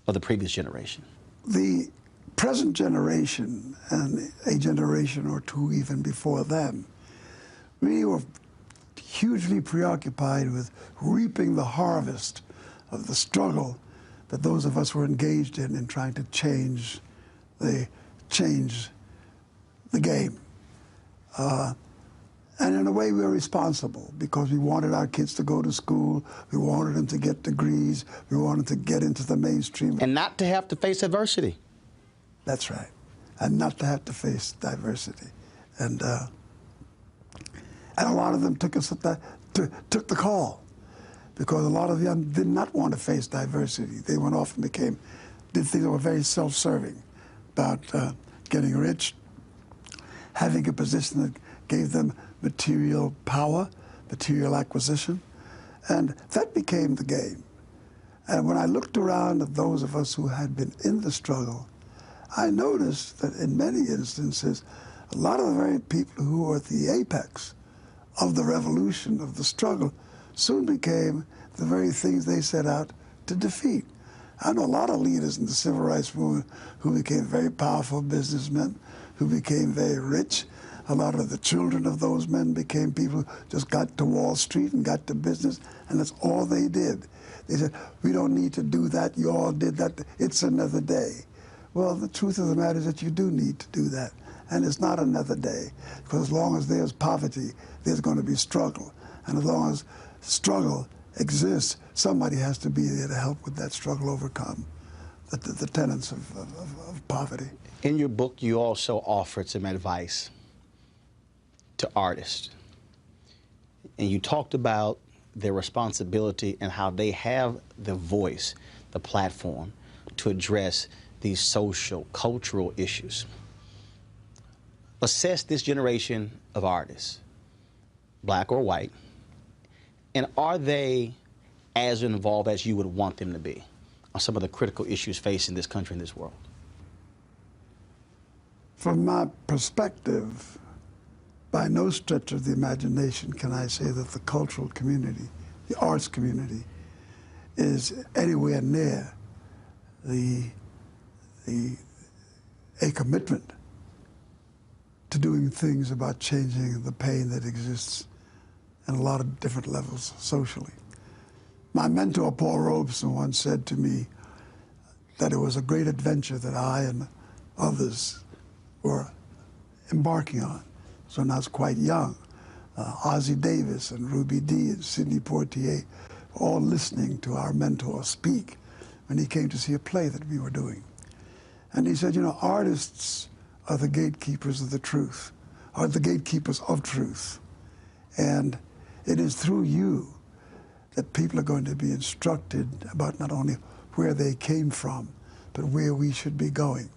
of the previous generation. The present generation and a generation or two even before them, we were hugely preoccupied with reaping the harvest of the struggle that those of us were engaged in trying to change the game. And in a way, we were responsible because we wanted our kids to go to school, we wanted them to get degrees, we wanted to get into the mainstream. And not to have to face adversity. That's right. And not to have to face diversity. And a lot of them took took the call because a lot of them did not want to face diversity. They went off and did things that were very self-serving about getting rich, having a position that gave them material power, material acquisition, and that became the game. And when I looked around at those of us who had been in the struggle, I noticed that in many instances, a lot of the very people who were at the apex of the revolution, of the struggle, soon became the very things they set out to defeat. I know a lot of leaders in the civil rights movement who became very powerful businessmen, who became very rich. A lot of the children of those men became people who just got to Wall Street and got to business, and that's all they did. They said, we don't need to do that, you all did that, it's another day. Well, the truth of the matter is that you do need to do that, and it's not another day, because as long as there's poverty, there's going to be struggle, and as long as struggle exists, somebody has to be there to help with that struggle overcome the tenets of poverty. In your book, you also offered some advice to artists, and you talked about their responsibility and how they have the voice, the platform, to address these social, cultural issues. Assess this generation of artists, black or white, and are they as involved as you would want them to be on some of the critical issues facing this country and this world? From my perspective, by no stretch of the imagination can I say that the cultural community, the arts community, is anywhere near a commitment to doing things about changing the pain that exists in a lot of different levels socially. My mentor, Paul Robeson, once said to me that it was a great adventure that I and others were embarking on. So when I was quite young, Ossie Davis and Ruby Dee and Sidney Poitier were all listening to our mentor speak when he came to see a play that we were doing. And he said, you know, artists are the gatekeepers of the truth, are the gatekeepers of truth. And it is through you that people are going to be instructed about not only where they came from, but where we should be going.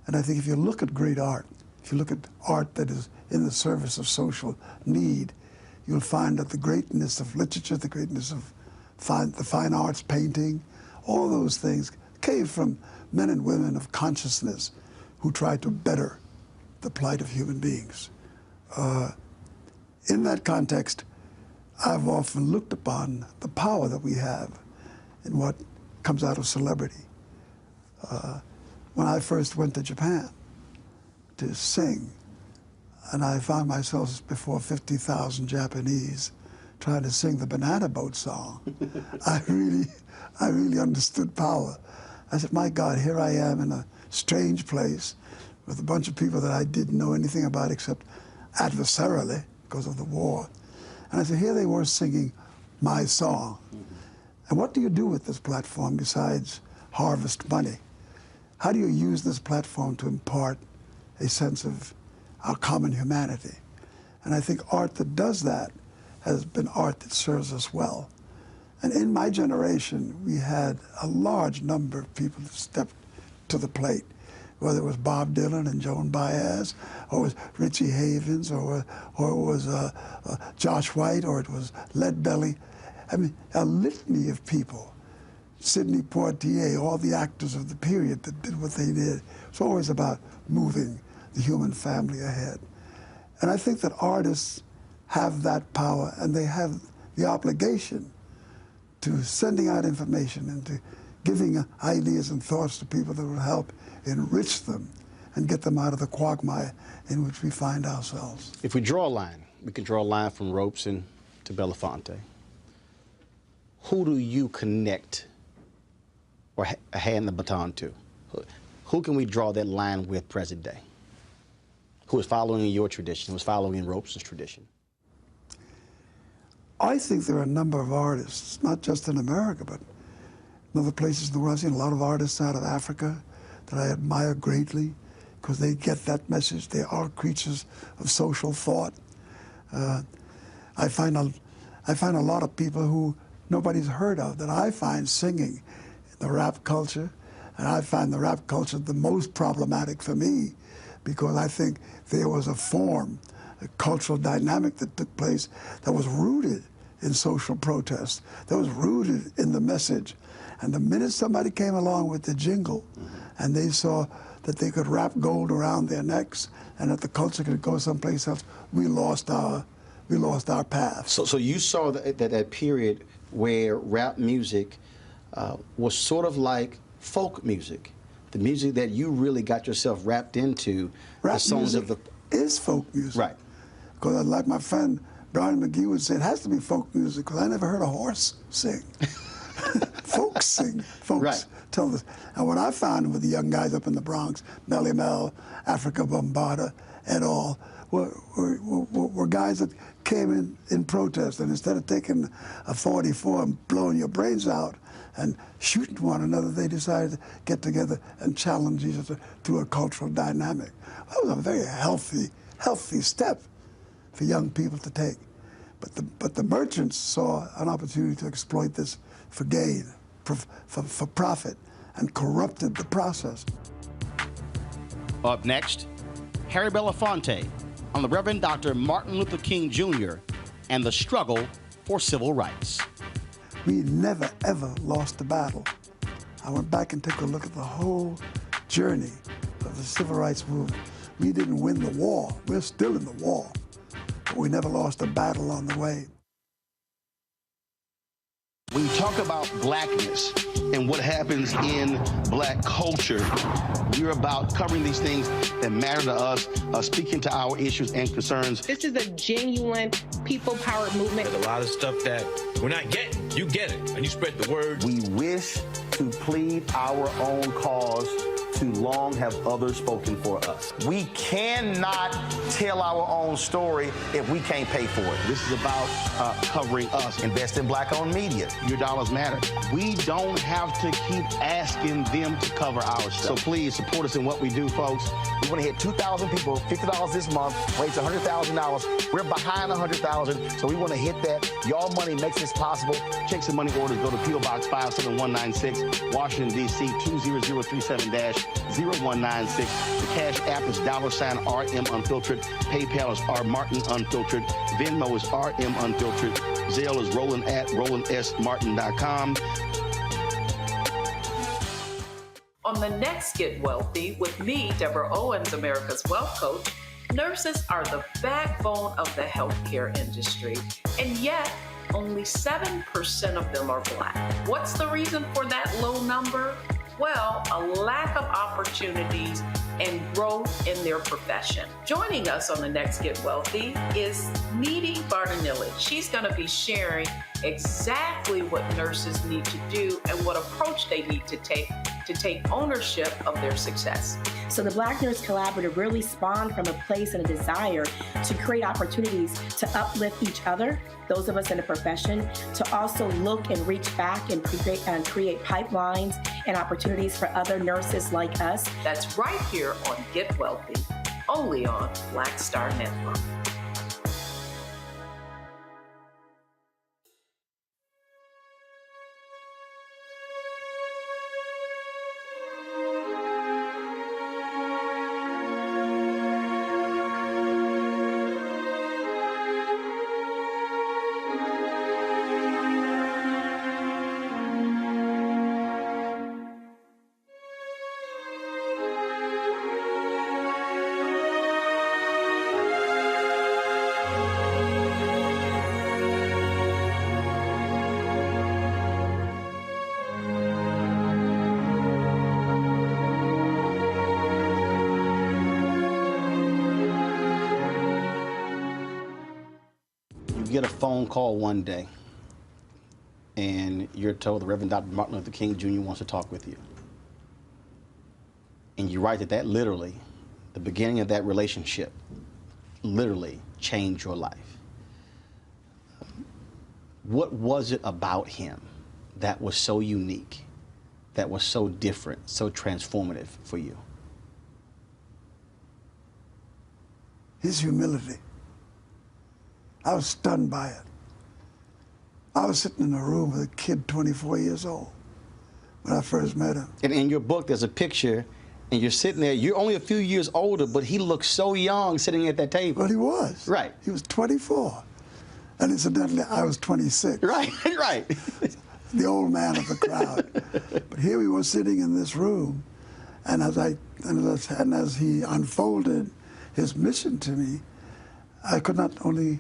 And I think if you look at great art, if you look at art that is in the service of social need, you'll find that the greatness of literature, the greatness of the fine arts, painting, all those things came from men and women of consciousness who tried to better the plight of human beings. In that context, I've often looked upon the power that we have in what comes out of celebrity. When I first went to Japan to sing, and I found myself before 50,000 Japanese trying to sing the Banana Boat song, I really understood power. I said, my God, here I am in a strange place with a bunch of people that I didn't know anything about except adversarially because of the war. And I said, here they were singing my song. And what do you do with this platform besides harvest money? How do you use this platform to impart a sense of our common humanity? And I think art that does that has been art that serves us well. And in my generation, we had a large number of people that stepped to the plate, whether it was Bob Dylan and Joan Baez, or it was Richie Havens, or it was Josh White, or it was Lead Belly. I mean, a litany of people. Sidney Poitier, all the actors of the period that did what they did. It's always about moving the human family ahead. And I think that artists have that power, and they have the obligation to sending out information and to giving ideas and thoughts to people that will help enrich them and get them out of the quagmire in which we find ourselves. If we draw a line, we can draw a line from Robeson to Belafonte. Who do you connect or hand the baton to? Who can we draw that line with present day? Who is following in your tradition, who is following in Robeson's tradition? I think there are a number of artists, not just in America, but in other places in the world. I've seen a lot of artists out of Africa that I admire greatly because they get that message. They are creatures of social thought. I find a lot of people who nobody's heard of that I find singing in the rap culture, and I find the rap culture the most problematic for me because I think there was a form, a cultural dynamic that took place that was rooted in social protest, that was rooted in the message. And the minute somebody came along with the jingle and they saw that they could wrap gold around their necks and that the culture could go someplace else, we lost our path. So you saw that period where rap music was sort of like folk music, the music that you really got yourself wrapped into. Rap the songs music of the is folk music. Right. Because like my friend Brian McGee would say, it has to be folk music, because I never heard a horse sing. Folks sing. Folks tell us. And what I found with the young guys up in the Bronx, Melly Mel, Africa Bombada, et al., were guys that came in protest, and instead of taking a 44 and blowing your brains out and shooting one another, they decided to get together and challenge each other through a cultural dynamic. That was a very healthy step for young people to take. But the merchants saw an opportunity to exploit this for gain, for profit, and corrupted the process. Up next, Harry Belafonte on the Reverend Dr. Martin Luther King Jr. and the struggle for civil rights. We never, ever lost a battle. I went back and took a look at the whole journey of the civil rights movement. We didn't win the war. We're still in the war, but we never lost a battle on the way. When you talk about blackness and what happens in black culture, we're about covering these things that matter to us, speaking to our issues and concerns. This is a genuine people-powered movement. There's a lot of stuff that we're not getting. You get it, and you spread the word. We wish to plead our own cause. Too long have others spoken for us. We cannot tell our own story if we can't pay for it. This is about covering us. Invest in black-owned media. Your dollars matter. We don't have to keep asking them to cover our stuff. So please support us in what we do, folks. We want to hit 2,000 people, $50 this month, raise $100,000. We're behind 100,000, so we want to hit that. Y'all money makes this possible. Checks and money orders go to P.O. Box 57196, Washington, D.C. 20037-0196. The Cash App is $RM Unfiltered. PayPal is R Martin Unfiltered. Venmo is RM Unfiltered. Zelle is Roland@RolandSMartin.com. On the next Get Wealthy with me, Deborah Owens, America's Wealth Coach, nurses are the backbone of the healthcare industry, and yet only 7% of them are Black. What's the reason for that low number? Well, a lack of opportunities and growth in their profession. Joining us on the next Get Wealthy is Needy Bartanilli. She's going to be sharing exactly what nurses need to do and what approach they need to take ownership of their success. So the Black Nurse Collaborative really spawned from a place and a desire to create opportunities to uplift each other, those of us in the profession, to also look and reach back and create pipelines and opportunities for other nurses like us. That's right here on Get Wealthy, only on Black Star Network. Get a phone call one day and you're told the Reverend Dr. Martin Luther King Jr. wants to talk with you. And you write that literally, the beginning of that relationship, literally changed your life. What was it about him that was so unique, that was so different, so transformative for you? His humility. I was stunned by it. I was sitting in a room with a kid 24 years old when I first met him. And in your book, there's a picture, and you're sitting there. You're only a few years older, but he looked so young sitting at that table. Well, he was. Right. He was 24. And incidentally, I was 26. Right, right. The old man of the crowd. But here we were sitting in this room, and as he unfolded his mission to me, I could not only...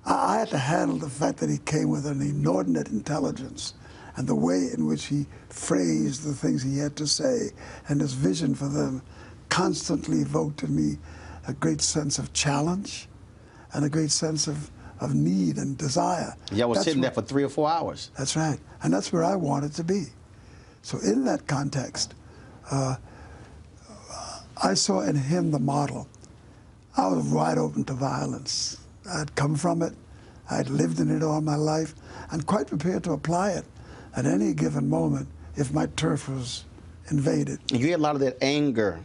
I had to handle the fact that he came with an inordinate intelligence and the way in which he phrased the things he had to say and his vision for them constantly evoked in me a great sense of challenge and a great sense of need and desire. Y'all was sitting there for 3 or 4 hours. That's right. And that's where I wanted to be. So in that context, I saw in him the model. I was wide open to violence. I'd come from it. I'd lived in it all my life and quite prepared to apply it at any given moment if my turf was invaded. You had a lot of that anger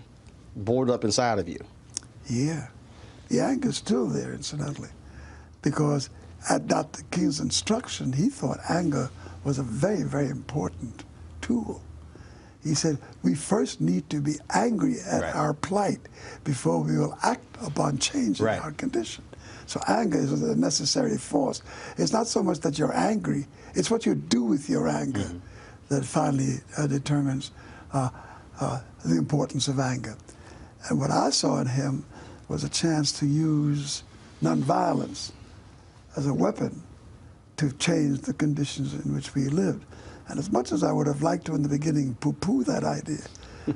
bored up inside of you. Yeah. The anger's still there, incidentally, because at Dr. King's instruction, he thought anger was a very, very important tool. He said, we first need to be angry at our plight before we will act upon changing our condition. So anger is a necessary force. It's not so much that you're angry, it's what you do with your anger that finally determines the importance of anger. And what I saw in him was a chance to use nonviolence as a weapon to change the conditions in which we lived. And as much as I would have liked to in the beginning poo-poo that idea,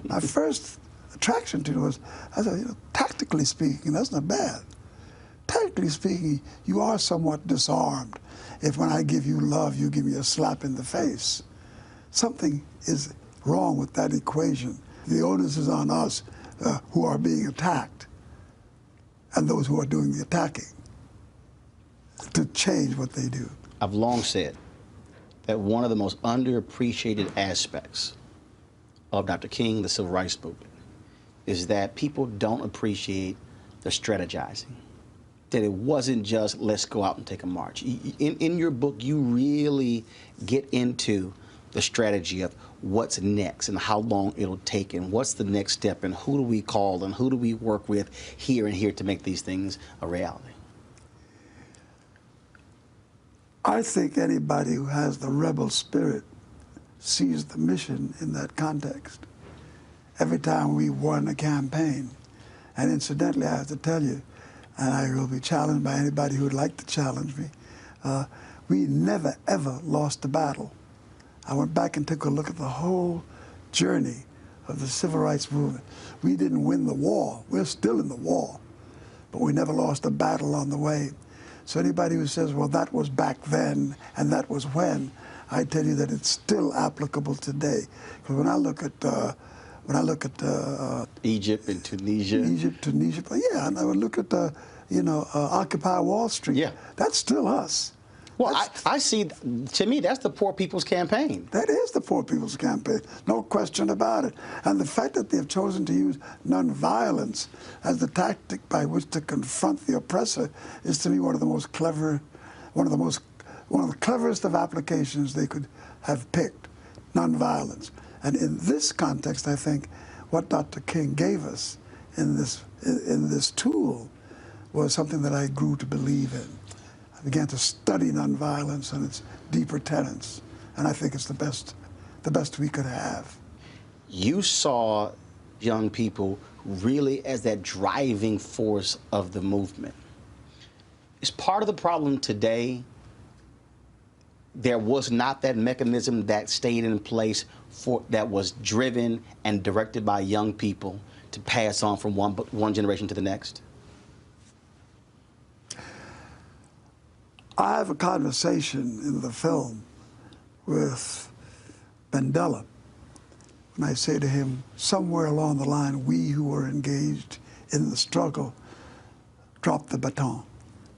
my first attraction to it was, I said, tactically speaking, that's not bad. Tactically speaking, you are somewhat disarmed if when I give you love, you give me a slap in the face. Something is wrong with that equation. The onus is on us who are being attacked and those who are doing the attacking to change what they do. I've long said that one of the most underappreciated aspects of Dr. King, the Civil Rights Movement, is that people don't appreciate the strategizing. That it wasn't just, let's go out and take a march. In your book, you really get into the strategy of what's next and how long it'll take and what's the next step and who do we call and who do we work with here and here to make these things a reality. I think anybody who has the rebel spirit sees the mission in that context. Every time we won a campaign, and incidentally, I have to tell you, and I will be challenged by anybody who would like to challenge me, we never, ever lost a battle. I went back and took a look at the whole journey of the Civil Rights Movement. We didn't win the war. We're still in the war, but we never lost a battle on the way. So anybody who says, well, that was back then and that was when, I tell you that it's still applicable today. Because when I look at Egypt and Tunisia. But yeah, and I would look at Occupy Wall Street. Yeah, that's still us. Well, I see. To me, that's the poor people's campaign. That is the poor people's campaign, no question about it. And the fact that they've chosen to use nonviolence as the tactic by which to confront the oppressor is, to me, one of the cleverest of applications they could have picked, nonviolence. And in this context, I think what Dr. King gave us in this tool was something that I grew to believe in. I began to study nonviolence and its deeper tenets, and I think it's the best we could have. You saw young people really as that driving force of the movement. Is part of the problem today there was not that mechanism that stayed in place that was driven and directed by young people to pass on from one generation to the next? I have a conversation in the film with Mandela when I say to him, somewhere along the line, we who were engaged in the struggle dropped the baton.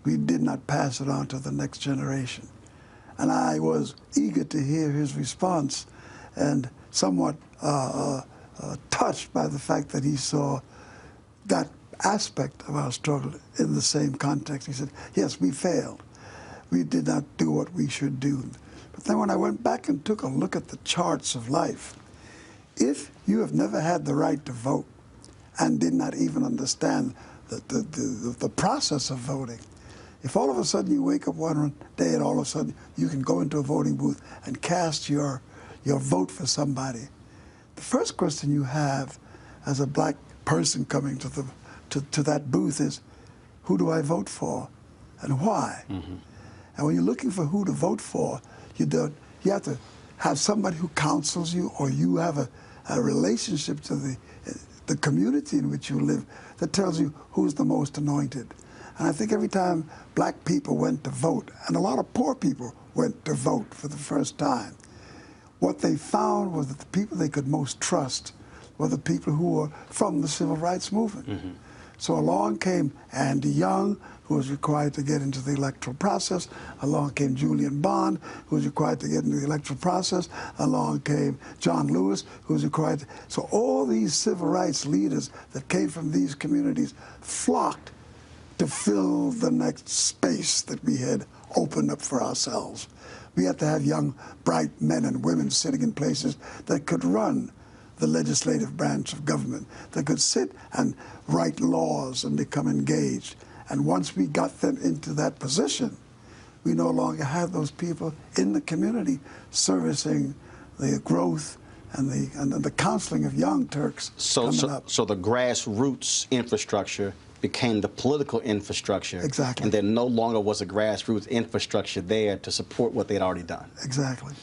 We did not pass it on to the next generation. And I was eager to hear his response and somewhat touched by the fact that he saw that aspect of our struggle in the same context. He said, yes, we failed. We did not do what we should do. But then when I went back and took a look at the charts of life, if you have never had the right to vote and did not even understand the process of voting, if all of a sudden you wake up one day and all of a sudden you can go into a voting booth and cast your vote for somebody, the first question you have as a black person coming to that booth is, who do I vote for and why? Mm-hmm. And when you're looking for who to vote for, you have to have somebody who counsels you, or you have a relationship to the community in which you live that tells you who's the most anointed. And I think every time black people went to vote, and a lot of poor people went to vote for the first time, what they found was that the people they could most trust were the people who were from the civil rights movement. Mm-hmm. So along came Andy Young, who was required to get into the electoral process. Along came Julian Bond, who was required to get into the electoral process. Along came John Lewis, who was required to... So all these civil rights leaders that came from these communities flocked to fill the next space that we had opened up for ourselves. We had to have young, bright men and women sitting in places that could run the legislative branch of government, that could sit and write laws and become engaged. And once we got them into that position, we no longer had those people in the community servicing the growth and the counseling of young Turks coming up. So the grassroots infrastructure became the political infrastructure. Exactly. And there no longer was a grassroots infrastructure there to support what they'd already done. Exactly.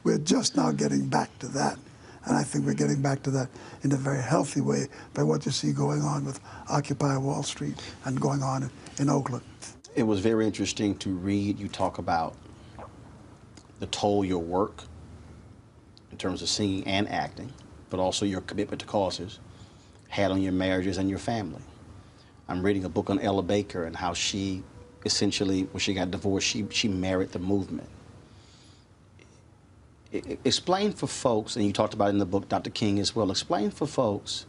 We're just now getting back to that. And I think we're getting back to that in a very healthy way by what you see going on with Occupy Wall Street and going on in Oakland. It was very interesting to read you talk about the toll your work in terms of singing and acting, but also your commitment to causes, had on your marriages and your family. I'm reading a book on Ella Baker and how she essentially, when she got divorced, she married the movement. Explain for folks, and you talked about it in the book, Dr. King, as well, explain for folks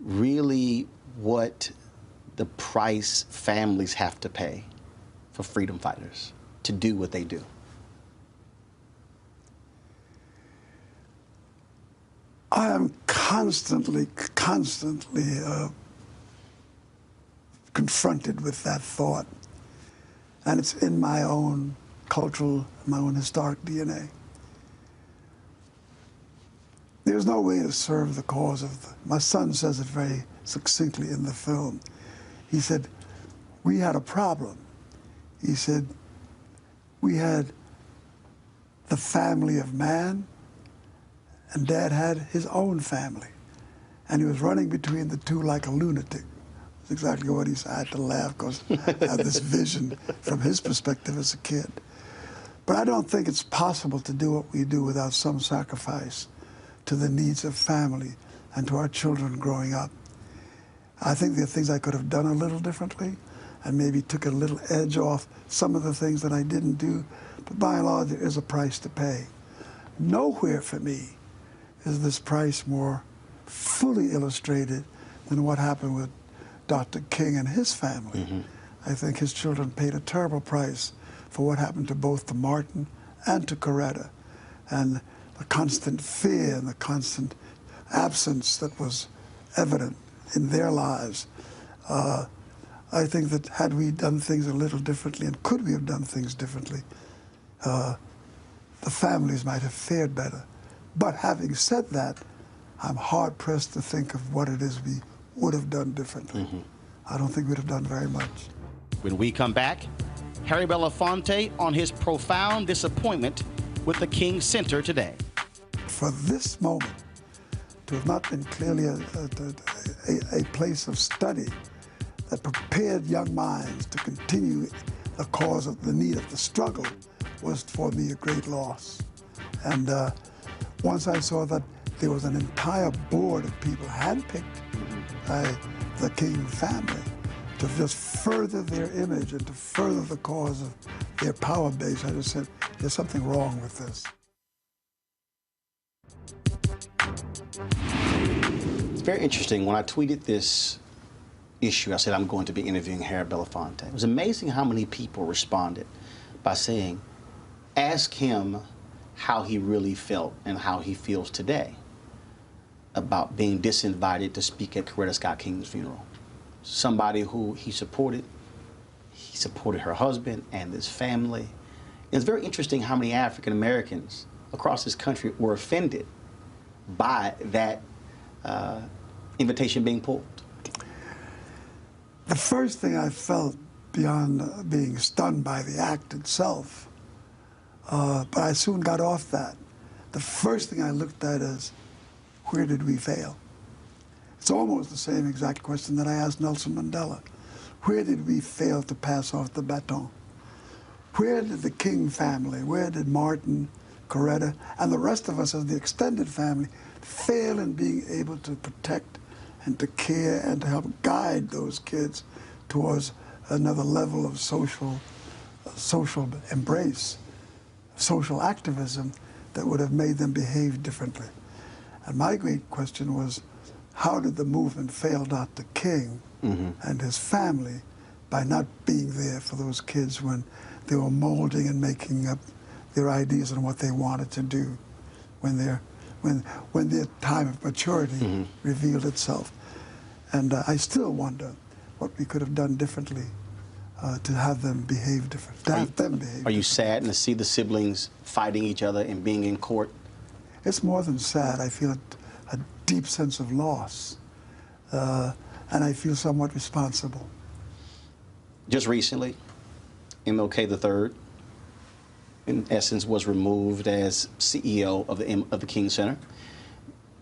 really what the price families have to pay for freedom fighters to do what they do. I am constantly confronted with that thought. And it's in my own cultural, my own historic DNA. There's no way to serve the cause of my son says it very succinctly in the film. He said, we had a problem. He said, we had the family of man, and Dad had his own family. And he was running between the two like a lunatic. That's exactly what he said. I had to laugh because I had this vision from his perspective as a kid. But I don't think it's possible to do what we do without some sacrifice to the needs of family and to our children growing up. I think there are things I could have done a little differently and maybe took a little edge off some of the things that I didn't do. But by and large, there is a price to pay. Nowhere for me is this price more fully illustrated than what happened with Dr. King and his family. Mm-hmm. I think his children paid a terrible price for what happened to both to Martin and to Coretta. And the constant fear and the constant absence that was evident in their lives. I think that had we done things a little differently, and could we have done things differently, the families might have fared better. But having said that, I'm hard-pressed to think of what it is we would have done differently. Mm-hmm. I don't think we'd have done very much. When we come back, Harry Belafonte on his profound disappointment with the King Center today. For this moment to have not been clearly a place of study that prepared young minds to continue the cause of the need of the struggle was for me a great loss. And once I saw that there was an entire board of people handpicked by the King family to just further their image and to further the cause of their power base, I just said, there's something wrong with this. It's very interesting. When I tweeted this issue, I said I'm going to be interviewing Harry Belafonte. It was amazing how many people responded by saying, ask him how he really felt and how he feels today about being disinvited to speak at Coretta Scott King's funeral. Somebody who he supported her husband and his family. It's very interesting how many African Americans across this country were offended by that invitation being pulled. The first thing I felt beyond being stunned by the act itself, but I soon got off that, the first thing I looked at is, where did we fail? It's almost the same exact question that I asked Nelson Mandela. Where did we fail to pass off the baton? Where did the King family, where did Martin, Coretta, and the rest of us as the extended family fail in being able to protect and to care and to help guide those kids towards another level of social embrace, social activism that would have made them behave differently? And my great question was, how did the movement fail Dr. King and his family by not being there for those kids when they were molding and making up their ideas on what they wanted to do when their time of maturity revealed itself? And I still wonder what we could have done differently to have them behave differently. Are you saddened to see the siblings fighting each other and being in court? It's more than sad. I feel a deep sense of loss, and I feel somewhat responsible. Just recently, MLK III, in essence, was removed as CEO of the King Center.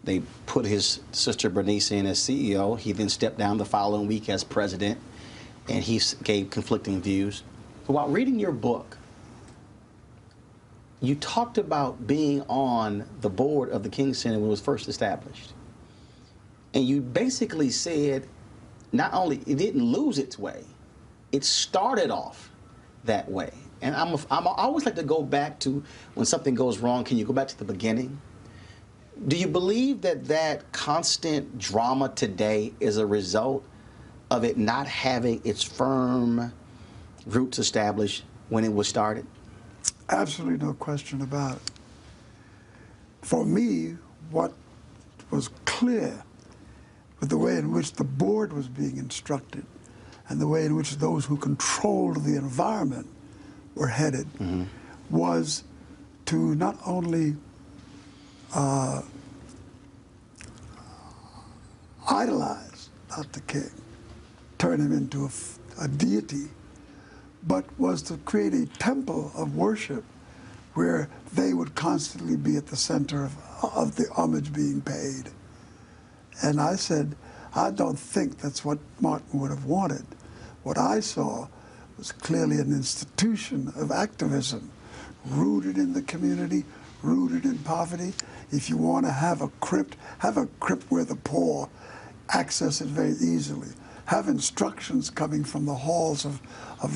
They put his sister Bernice in as CEO. He then stepped down the following week as president, and he gave conflicting views. But while reading your book, you talked about being on the board of the King Center when it was first established. And you basically said, not only it didn't lose its way, it started off that way. And I always like to go back to when something goes wrong, can you go back to the beginning? Do you believe that that constant drama today is a result of it not having its firm roots established when it was started? Absolutely no question about it. For me, what was clear with the way in which the board was being instructed and the way in which those who controlled the environment were headed was to not only idolize Dr. King, turn him into a deity, but was to create a temple of worship where they would constantly be at the center of the homage being paid. And I said, I don't think that's what Martin would have wanted. What I saw was clearly an institution of activism, rooted in the community, rooted in poverty. If you want to have a crypt where the poor access it very easily. Have instructions coming from the halls of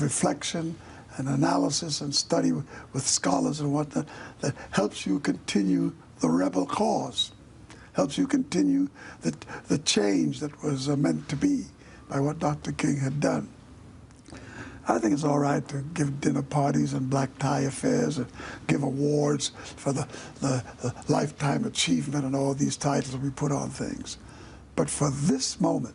reflection and analysis and study with scholars and whatnot that helps you continue the rebel cause, helps you continue the change that was meant to be by what Dr. King had done. I think it's all right to give dinner parties and black tie affairs and give awards for the lifetime achievement and all these titles we put on things. But for this moment,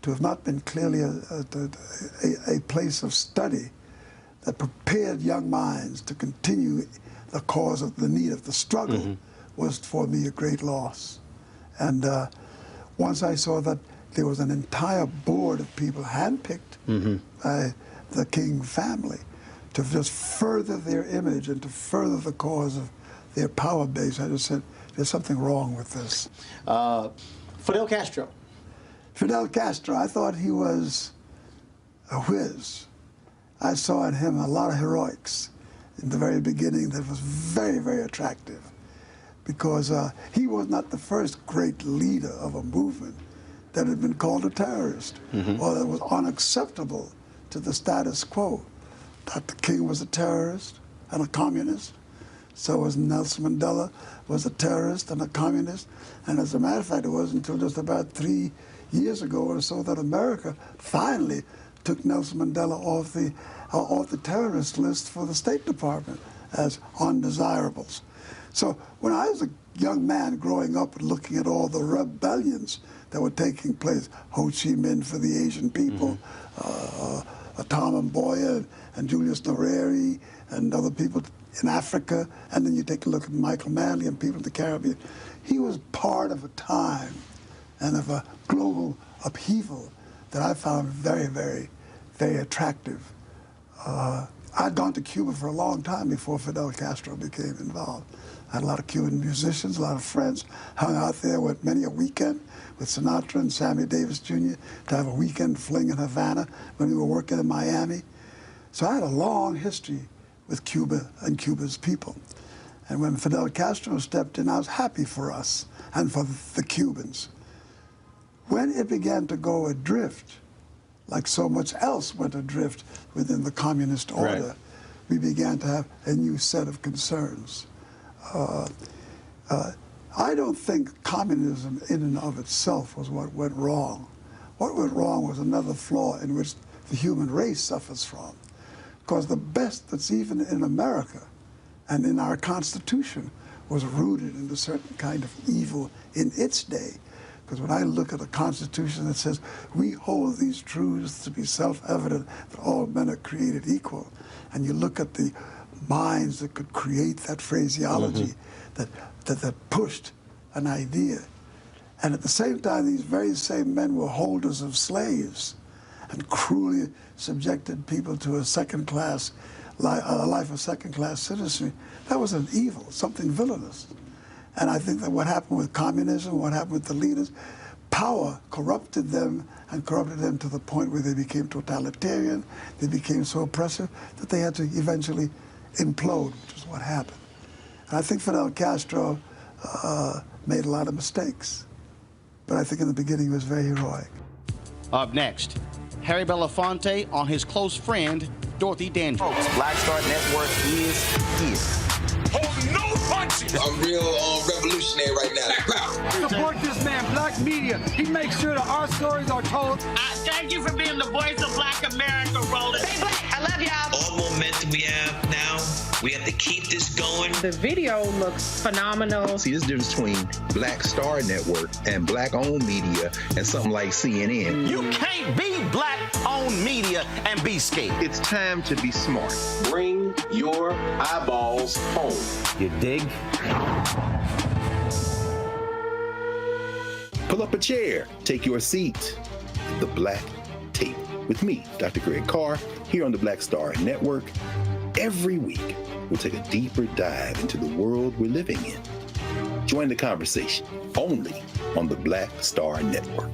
to have not been clearly a place of study that prepared young minds to continue the cause of the need of the struggle was for me a great loss. And once I saw that there was an entire board of people handpicked by the King family to just further their image and to further the cause of their power base, I just said, there's something wrong with this. Fidel Castro. Fidel Castro, I thought he was a whiz. I saw in him a lot of heroics in the very beginning that was very, very attractive because he was not the first great leader of a movement that had been called a terrorist or that was unacceptable to the status quo. Dr. King was a terrorist and a communist. So was Nelson Mandela, was a terrorist and a communist. And as a matter of fact, it wasn't until just about 3 years ago or so that America finally took Nelson Mandela off the terrorist list for the State Department as undesirables. So when I was a young man growing up and looking at all the rebellions that were taking place, Ho Chi Minh for the Asian people, Tom Mboya and Julius Nyerere and other people in Africa, and then you take a look at Michael Manley and people in the Caribbean. He was part of a time and of a global upheaval that I found very, very, very attractive. I'd gone to Cuba for a long time before Fidel Castro became involved. I had a lot of Cuban musicians, a lot of friends, hung out there with many a weekend with Sinatra and Sammy Davis Jr. to have a weekend fling in Havana when we were working in Miami. So I had a long history with Cuba and Cuba's people. And when Fidel Castro stepped in, I was happy for us and for the Cubans. When it began to go adrift, like so much else went adrift within the communist order, we began to have a new set of concerns. I don't think communism in and of itself was what went wrong. What went wrong was another flaw in which the human race suffers from. Because the best that's even in America and in our Constitution was rooted in a certain kind of evil in its day. Because when I look at a Constitution that says, we hold these truths to be self-evident that all men are created equal, and you look at the minds that could create that phraseology that pushed an idea. And at the same time, these very same men were holders of slaves and cruelly subjected people to a second-class life of second-class citizenry. That was an evil, something villainous. And I think that what happened with communism, what happened with the leaders, power corrupted them and corrupted them to the point where they became totalitarian, they became so oppressive that they had to eventually implode, which is what happened. And I think Fidel Castro made a lot of mistakes, but I think in the beginning he was very heroic. Up next, Harry Belafonte on his close friend, Dorothy Dandridge. Black Star Network is here. Hold no punches! I'm real revolutionary right now. Support this man, Black Media. He makes sure that our stories are told. Thank you for being the voice of Black America, Roland. Stay black. I love y'all. All momentum we have now, we have to keep this going. The video looks phenomenal. See, this difference between Black Star Network and Black-owned media and something like CNN. You can't be Black-owned media and be scared. It's time to be smart. Bring your eyeballs home. You dig? Pull up a chair, take your seat at the Black Table with me, Dr. Greg Carr, here on the Black Star Network. Every week, we'll take a deeper dive into the world we're living in. Join the conversation only on the Black Star Network.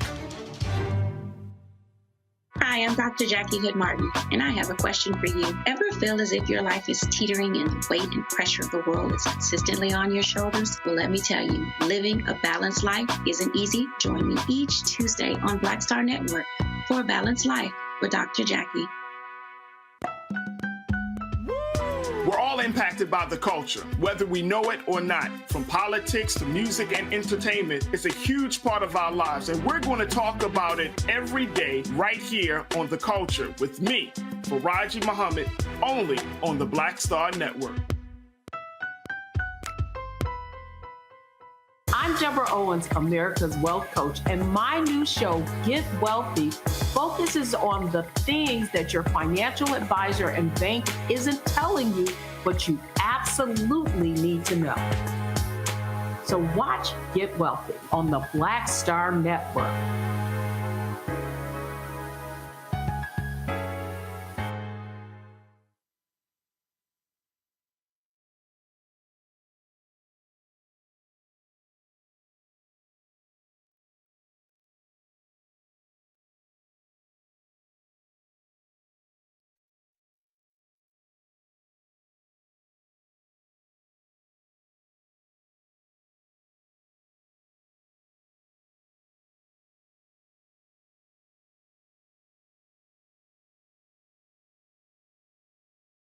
Hi, I'm Dr. Jackie Hood Martin, and I have a question for you. Ever feel as if your life is teetering and the weight and pressure of the world is consistently on your shoulders? Well, let me tell you, living a balanced life isn't easy. Join me each Tuesday on Black Star Network for A Balanced Life with Dr. Jackie. We're all impacted by the culture, whether we know it or not. From politics to music and entertainment, it's a huge part of our lives, and we're going to talk about it every day right here on The Culture with me, Faraji Muhammad, only on the Black Star Network. I'm Deborah Owens, America's Wealth Coach, and my new show, Get Wealthy, focuses on the things that your financial advisor and bank isn't telling you, but you absolutely need to know. So watch Get Wealthy on the Black Star Network.